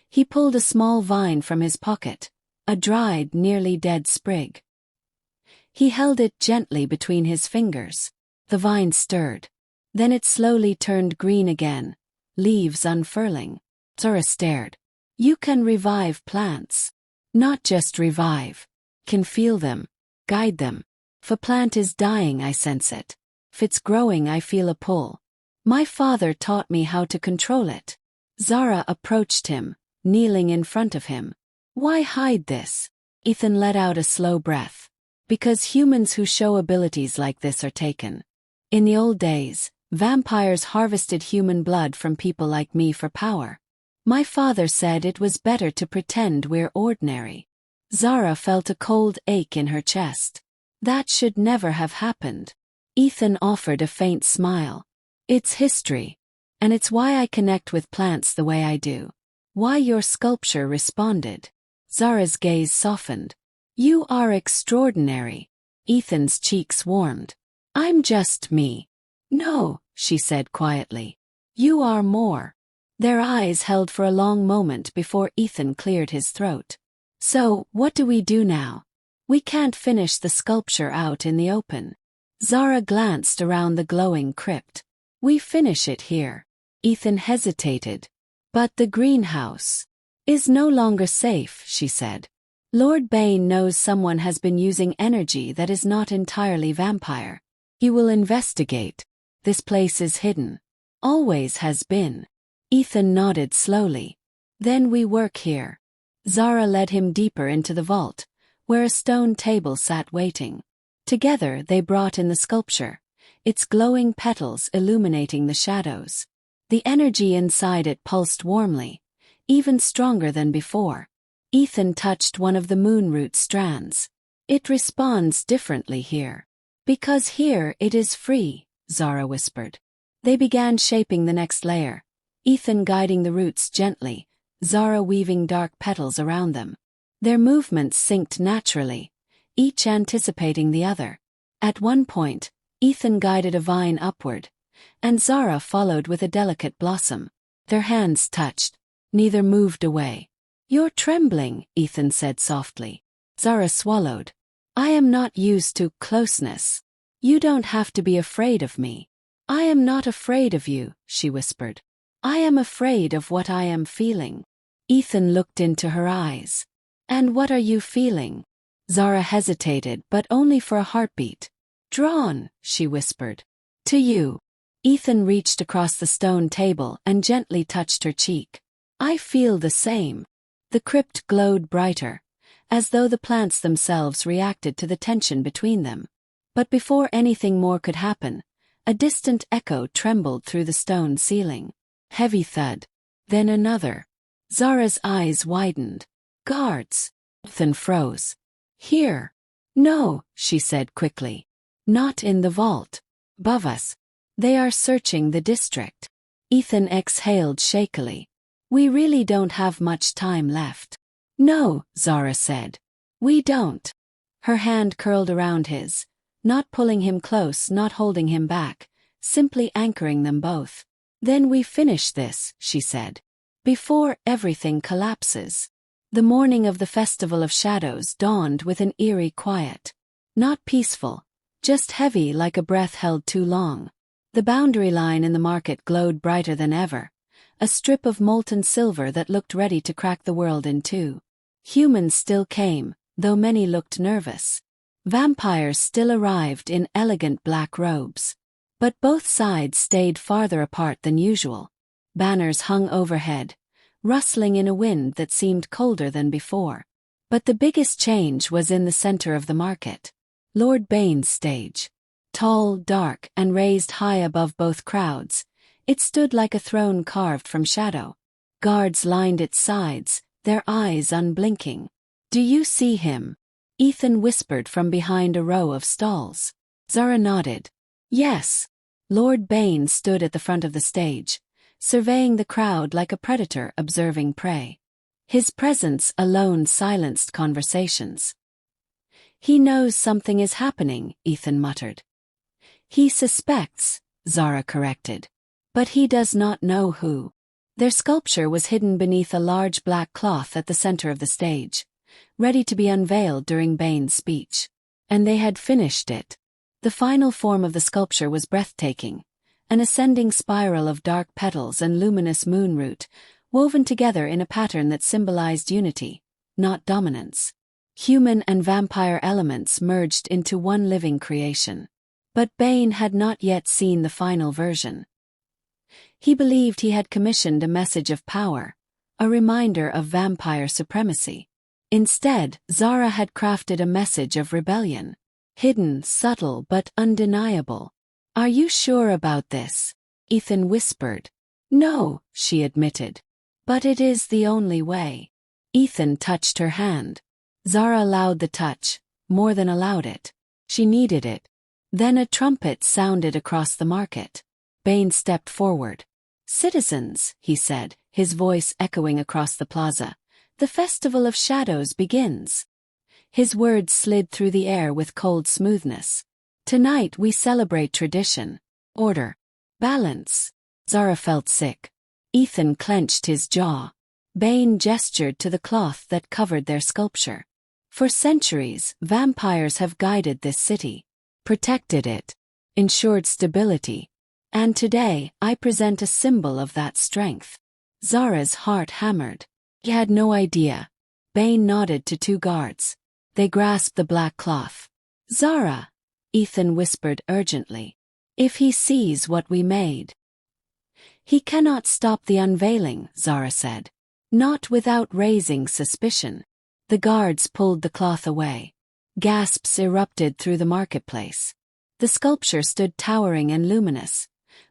A: He pulled a small vine from his pocket, a dried, nearly dead sprig. He held it gently between his fingers. The vine stirred. Then it slowly turned green again, leaves unfurling. Zara stared. "You can revive plants. Not just revive. Can feel them, guide them. If a plant is dying, I sense it. If it's growing, I feel a pull. My father taught me how to control it. Zara approached him, kneeling in front of him. Why hide this? Ethan let out a slow breath. Because humans who show abilities like this are taken. In the old days, vampires harvested human blood from people like me for power. My father said it was better to pretend we're ordinary. Zara felt a cold ache in her chest. That should never have happened. Ethan offered a faint smile. It's history. And it's why I connect with plants the way I do. Why your sculpture responded. Zara's gaze softened. You are extraordinary. Ethan's cheeks warmed. I'm just me. No, she said quietly. You are more. Their eyes held for a long moment before Ethan cleared his throat. So, what do we do now? We can't finish the sculpture out in the open. Zara glanced around the glowing crypt. We finish it here. Ethan hesitated. But the greenhouse is no longer safe, she said. Lord Bane knows someone has been using energy that is not entirely vampire. He will investigate. This place is hidden. Always has been. Ethan nodded slowly. Then we work here. Zara led him deeper into the vault, where a stone table sat waiting. Together they brought in the sculpture, its glowing petals illuminating the shadows. The energy inside it pulsed warmly, even stronger than before. Ethan touched one of the moonroot strands. It responds differently here. Because here it is free, Zara whispered. They began shaping the next layer, Ethan guiding the roots gently, Zara weaving dark petals around them. Their movements synced naturally, each anticipating the other. At one point, Ethan guided a vine upward, and Zara followed with a delicate blossom. Their hands touched. Neither moved away. You're trembling, Ethan said softly. Zara swallowed. I am not used to closeness. You don't have to be afraid of me. I am not afraid of you, she whispered. I am afraid of what I am feeling. Ethan looked into her eyes. And what are you feeling? Zara hesitated, but only for a heartbeat. Drawn, she whispered. To you. Ethan reached across the stone table and gently touched her cheek. I feel the same. The crypt glowed brighter, as though the plants themselves reacted to the tension between them. But before anything more could happen, a distant echo trembled through the stone ceiling. Heavy thud. Then another. Zara's eyes widened. Guards. Ethan froze. Here. No, she said quickly. Not in the vault. Above us. They are searching the district. Ethan exhaled shakily. We really don't have much time left. No, Zara said. We don't. Her hand curled around his, not pulling him close, not holding him back, simply anchoring them both. Then we finish this, she said. Before everything collapses. The morning of the Festival of Shadows dawned with an eerie quiet. Not peaceful, just heavy like a breath held too long. The boundary line in the market glowed brighter than ever, a strip of molten silver that looked ready to crack the world in two. Humans still came, though many looked nervous. Vampires still arrived in elegant black robes. But both sides stayed farther apart than usual. Banners hung overhead, rustling in a wind that seemed colder than before. But the biggest change was in the center of the market. Lord Bane's stage. Tall, dark, and raised high above both crowds, it stood like a throne carved from shadow. Guards lined its sides, their eyes unblinking. Do you see him? Ethan whispered from behind a row of stalls. Zara nodded. Yes. Lord Bane stood at the front of the stage, surveying the crowd like a predator observing prey. His presence alone silenced conversations. He knows something is happening, Ethan muttered. He suspects, Zara corrected. But he does not know who. Their sculpture was hidden beneath a large black cloth at the center of the stage, ready to be unveiled during Bane's speech. And they had finished it. The final form of the sculpture was breathtaking, an ascending spiral of dark petals and luminous moonroot, woven together in a pattern that symbolized unity, not dominance. Human and vampire elements merged into one living creation. But Bane had not yet seen the final version. He believed he had commissioned a message of power, a reminder of vampire supremacy. Instead, Zara had crafted a message of rebellion. Hidden, subtle, but undeniable. "Are you sure about this?" Ethan whispered. "No," she admitted. "But it is the only way." Ethan touched her hand. Zara allowed the touch, more than allowed it. She needed it. Then a trumpet sounded across the market. Bane stepped forward. "Citizens," he said, his voice echoing across the plaza, "the Festival of Shadows begins." His words slid through the air with cold smoothness. "Tonight we celebrate tradition, order, balance." Zara felt sick. Ethan clenched his jaw. Bane gestured to the cloth that covered their sculpture. "For centuries, vampires have guided this city, protected it, ensured stability. And today, I present a symbol of that strength." Zara's heart hammered. He had no idea. Bane nodded to two guards. They grasped the black cloth. "Zara," Ethan whispered urgently. "If he sees what we made." "He cannot stop the unveiling," Zara said. "Not without raising suspicion." The guards pulled the cloth away. Gasps erupted through the marketplace. The sculpture stood towering and luminous.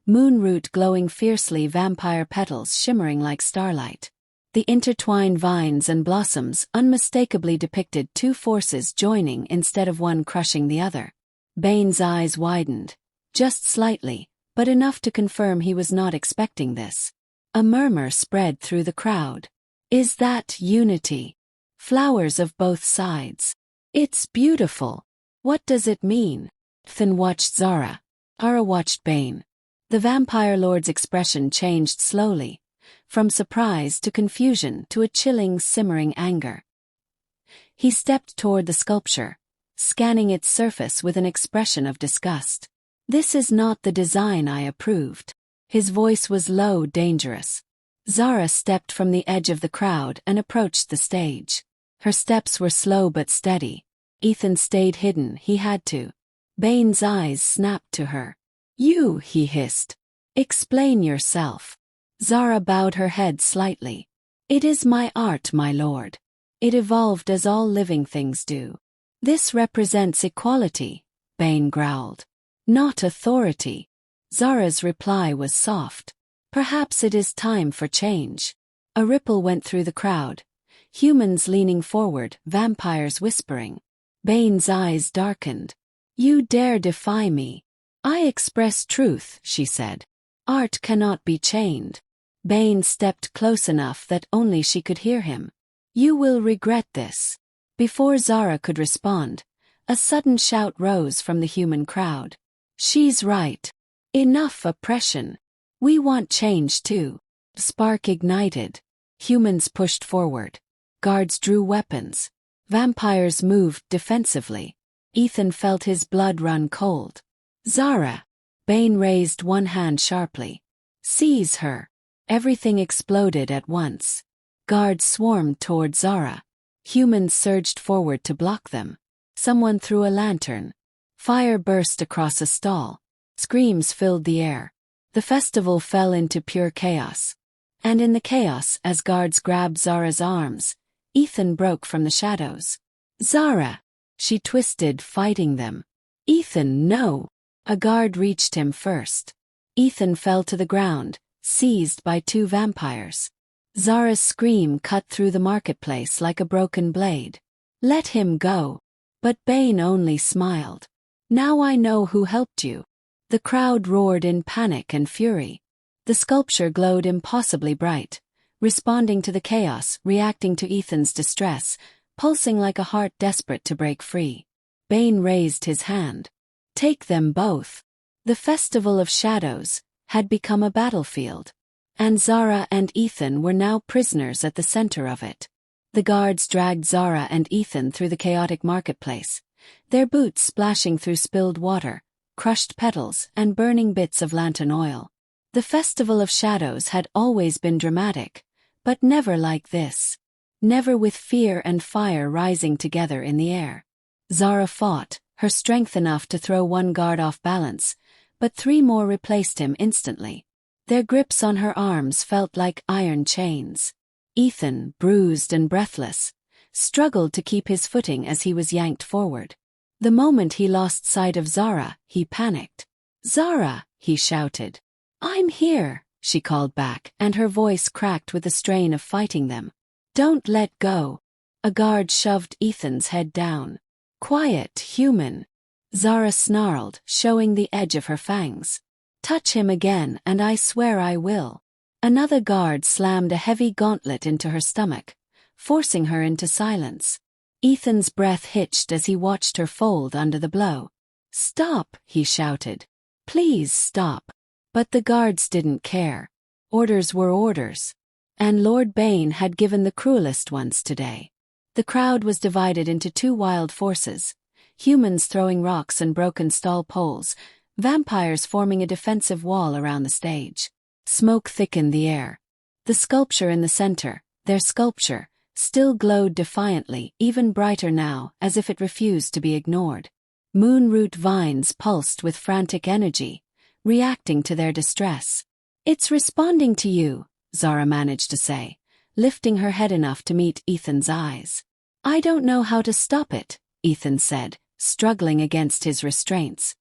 A: Moonroot glowing fiercely, vampire petals shimmering like starlight. The intertwined vines and blossoms unmistakably depicted two forces joining instead of one crushing the other. Bane's eyes widened. Just slightly, but enough to confirm he was not expecting this. A murmur spread through the crowd. "Is that unity? Flowers of both sides. It's beautiful. What does it mean?" Ethan watched Zara. Zara watched Bane. The vampire lord's expression changed slowly, from surprise to confusion to a chilling, simmering anger. He stepped toward the sculpture, scanning its surface with an expression of disgust. "This is not the design I approved." His voice was low, dangerous. Zara stepped from the edge of the crowd and approached the stage. Her steps were slow but steady. Ethan stayed hidden, he had to. Bane's eyes snapped to her. "You," he hissed. "Explain yourself." Zara bowed her head slightly. "It is my art, my lord. It evolved as all living things do." "This represents equality," Bane growled. "Not authority." Zara's reply was soft. "Perhaps it is time for change." A ripple went through the crowd. Humans leaning forward, vampires whispering. Bane's eyes darkened. "You dare defy me?" "I express truth," she said. "Art cannot be chained." Bane stepped close enough that only she could hear him. "You will regret this." Before Zara could respond, a sudden shout rose from the human crowd. "She's right. Enough oppression. We want change too." The spark ignited. Humans pushed forward. Guards drew weapons. Vampires moved defensively. Ethan felt his blood run cold. "Zara!" Bane raised one hand sharply. "Seize her." Everything exploded at once. Guards swarmed toward Zara. Humans surged forward to block them. Someone threw a lantern. Fire burst across a stall. Screams filled the air. The festival fell into pure chaos. And in the chaos, as guards grabbed Zara's arms, Ethan broke from the shadows. "Zara!" She twisted, fighting them. "Ethan, no!" A guard reached him first. Ethan fell to the ground, seized by two vampires. Zara's scream cut through the marketplace like a broken blade. "Let him go." But Bane only smiled. "Now I know who helped you." The crowd roared in panic and fury. The sculpture glowed impossibly bright, responding to the chaos, reacting to Ethan's distress, pulsing like a heart desperate to break free. Bane raised his hand. "Take them both." The Festival of Shadows had become a battlefield, and Zara and Ethan were now prisoners at the center of it. The guards dragged Zara and Ethan through the chaotic marketplace, their boots splashing through spilled water, crushed petals, and burning bits of lantern oil. The Festival of Shadows had always been dramatic, but never like this. Never with fear and fire rising together in the air. Zara fought, her strength enough to throw one guard off balance, but 3 more replaced him instantly. Their grips on her arms felt like iron chains. Ethan, bruised and breathless, struggled to keep his footing as he was yanked forward. The moment he lost sight of Zara, he panicked. "Zara!" he shouted. "I'm here," she called back, and her voice cracked with the strain of fighting them. "Don't let go." A guard shoved Ethan's head down. "Quiet, human," Zara snarled, showing the edge of her fangs. "Touch him again and I swear I will." Another guard slammed a heavy gauntlet into her stomach, forcing her into silence. Ethan's breath hitched as he watched her fold under the blow. "Stop," he shouted. "Please stop." But the guards didn't care. Orders were orders. And Lord Bane had given the cruelest ones today. The crowd was divided into 2 wild forces, humans throwing rocks and broken stall poles, vampires forming a defensive wall around the stage. Smoke thickened the air. The sculpture in the center, their sculpture, still glowed defiantly, even brighter now, as if it refused to be ignored. Moonroot vines pulsed with frantic energy, reacting to their distress. "It's responding to you," Zara managed to say, lifting her head enough to meet Ethan's eyes. "I don't know how to stop it," Ethan said, struggling against his restraints.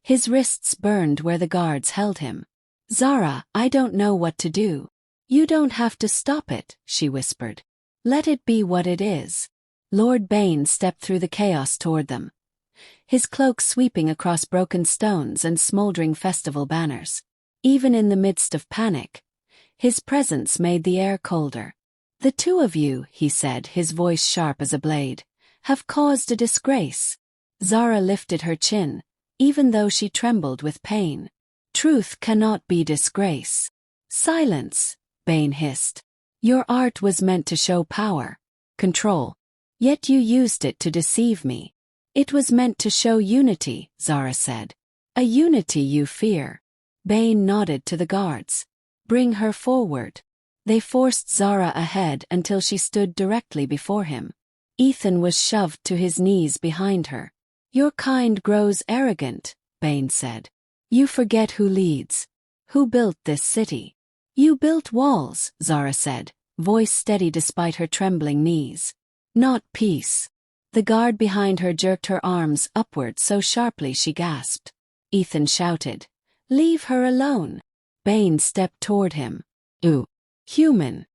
A: His wrists burned where the guards held him. "Zara, I don't know what to do." "You don't have to stop it," she whispered. "Let it be what it is." Lord Bane stepped through the chaos toward them, his cloak sweeping across broken stones and smoldering festival banners. Even in the midst of panic, his presence made the air colder. "The 2 of you," he said, his voice sharp as a blade, "have caused a disgrace." Zara lifted her chin, even though she trembled with pain. "Truth cannot be disgrace." "Silence," Bane hissed. "Your art was meant to show power, control. Yet you used it to deceive me." "It was meant to show unity," Zara said. "A unity you fear." Bane nodded to the guards. "Bring her forward." They forced Zara ahead until she stood directly before him. Ethan was shoved to his knees behind her. "Your kind grows arrogant," Bane said. "You forget who leads. Who built this city?" "You built walls," Zara said, voice steady despite her trembling knees. "Not peace." The guard behind her jerked her arms upward so sharply she gasped. Ethan shouted, "Leave her alone." Bane stepped toward him. "Ooh, human."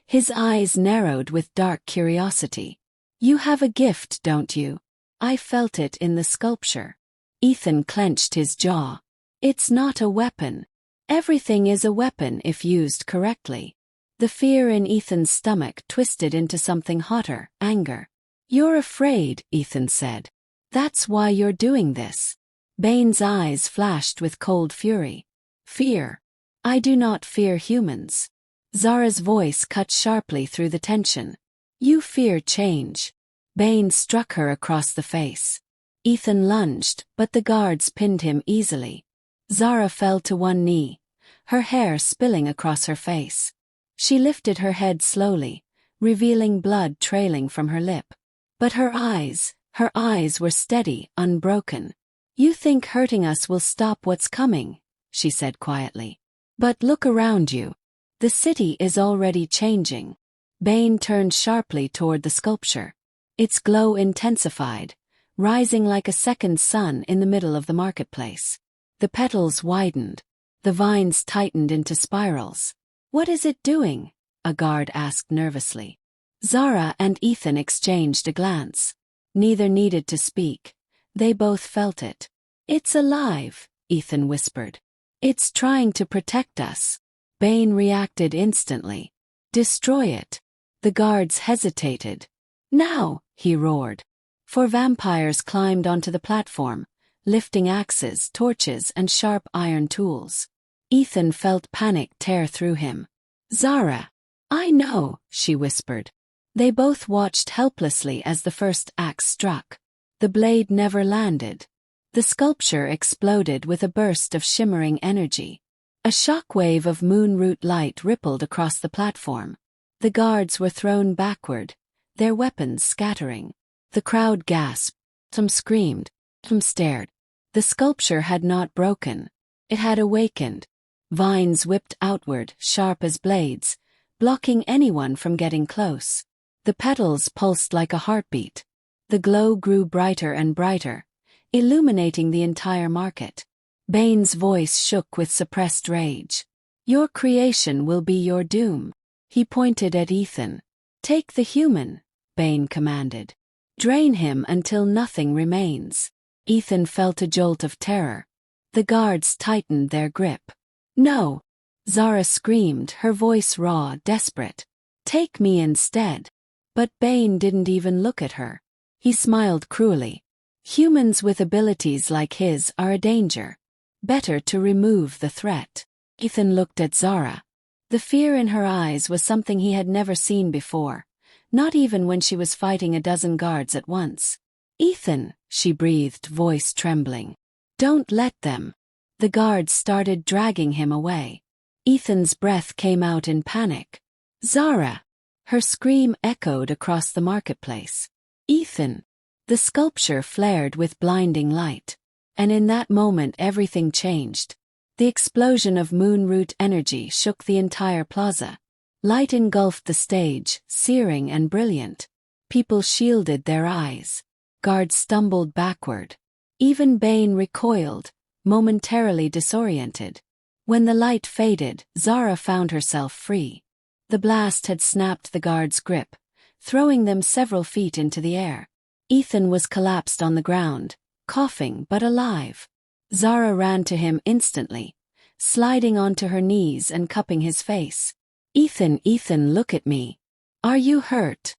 A: His eyes narrowed with dark curiosity. "You have a gift, don't you? I felt it in the sculpture." Ethan clenched his jaw. "It's not a weapon." "Everything is a weapon if used correctly." The fear in Ethan's stomach twisted into something hotter, anger. "You're afraid," Ethan said. "That's why you're doing this." Bane's eyes flashed with cold fury. "Fear? I do not fear humans." Zara's voice cut sharply through the tension. "You fear change." Bane struck her across the face. Ethan lunged, but the guards pinned him easily. Zara fell to one knee, her hair spilling across her face. She lifted her head slowly, revealing blood trailing from her lip. But her eyes were steady, unbroken. "You think hurting us will stop what's coming," she said quietly. "But look around you. The city is already changing." Bane turned sharply toward the sculpture. Its glow intensified, rising like a second sun in the middle of the marketplace. The petals widened. The vines tightened into spirals. "What is it doing?" a guard asked nervously. Zara and Ethan exchanged a glance. Neither needed to speak. They both felt it. "It's alive," Ethan whispered. "It's trying to protect us." Bane reacted instantly. "Destroy it." The guards hesitated. "Now!" he roared. 4 vampires climbed onto the platform, lifting axes, torches, and sharp iron tools. Ethan felt panic tear through him. "Zara!" "I know," she whispered. They both watched helplessly as the first axe struck. The blade never landed. The sculpture exploded with a burst of shimmering energy. A shockwave of moonroot light rippled across the platform. The guards were thrown backward, their weapons scattering. The crowd gasped. Tom screamed. Tom stared. The sculpture had not broken. It had awakened. Vines whipped outward, sharp as blades, blocking anyone from getting close. The petals pulsed like a heartbeat. The glow grew brighter and brighter, illuminating the entire market. Bane's voice shook with suppressed rage. Your creation will be your doom. He pointed at Ethan. Take the human, Bane commanded. Drain him until nothing remains. Ethan felt a jolt of terror. The guards tightened their grip. No! Zara screamed, her voice raw, desperate. Take me instead. But Bane didn't even look at her. He smiled cruelly. Humans with abilities like his are a danger. Better to remove the threat. Ethan looked at Zara. The fear in her eyes was something he had never seen before, not even when she was fighting a dozen guards at once. Ethan, she breathed, voice trembling. Don't let them. The guards started dragging him away. Ethan's breath came out in panic. Zara! Her scream echoed across the marketplace. Ethan! The sculpture flared with blinding light. And in that moment everything changed. The explosion of moonroot energy shook the entire plaza. Light engulfed the stage, searing and brilliant. People shielded their eyes. Guards stumbled backward. Even Bane recoiled, momentarily disoriented. When the light faded, Zara found herself free. The blast had snapped the guard's grip, throwing them several feet into the air. Ethan was collapsed on the ground, coughing but alive. Zara ran to him instantly, sliding onto her knees and cupping his face. Ethan, look at me. Are you hurt?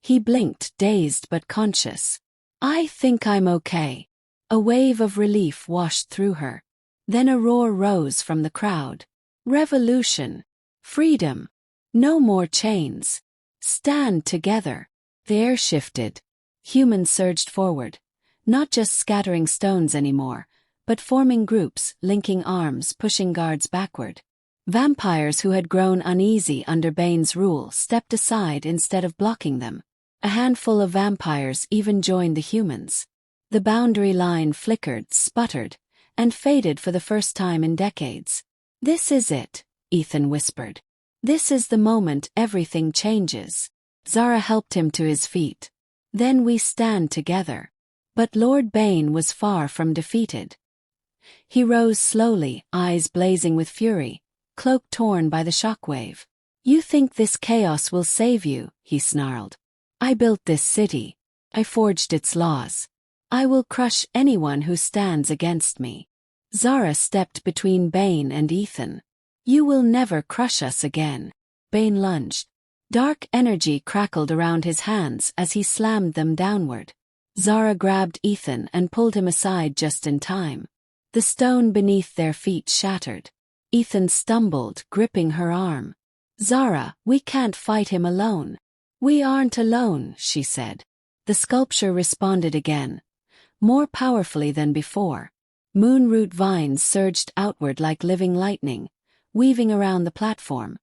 A: He blinked, dazed but conscious. I think I'm okay. A wave of relief washed through her. Then a roar rose from the crowd. Revolution. Freedom. No more chains. Stand together. The air shifted. Humans surged forward, not just scattering stones anymore, but forming groups, linking arms, pushing guards backward. Vampires who had grown uneasy under Bane's rule stepped aside instead of blocking them. A handful of vampires even joined the humans. The boundary line flickered, sputtered, and faded for the first time in decades. This is it, Ethan whispered. This is the moment everything changes. Zara helped him to his feet. Then we stand together. But Lord Bane was far from defeated. He rose slowly, eyes blazing with fury, cloak torn by the shockwave. You think this chaos will save you, he snarled. I built this city. I forged its laws. I will crush anyone who stands against me. Zara stepped between Bane and Ethan. You will never crush us again. Bane lunged. Dark energy crackled around his hands as he slammed them downward. Zara grabbed Ethan and pulled him aside just in time. The stone beneath their feet shattered. Ethan stumbled, gripping her arm. Zara, we can't fight him alone. We aren't alone, she said. The sculpture responded again, more powerfully than before. Moonroot vines surged outward like living lightning, weaving around the platform.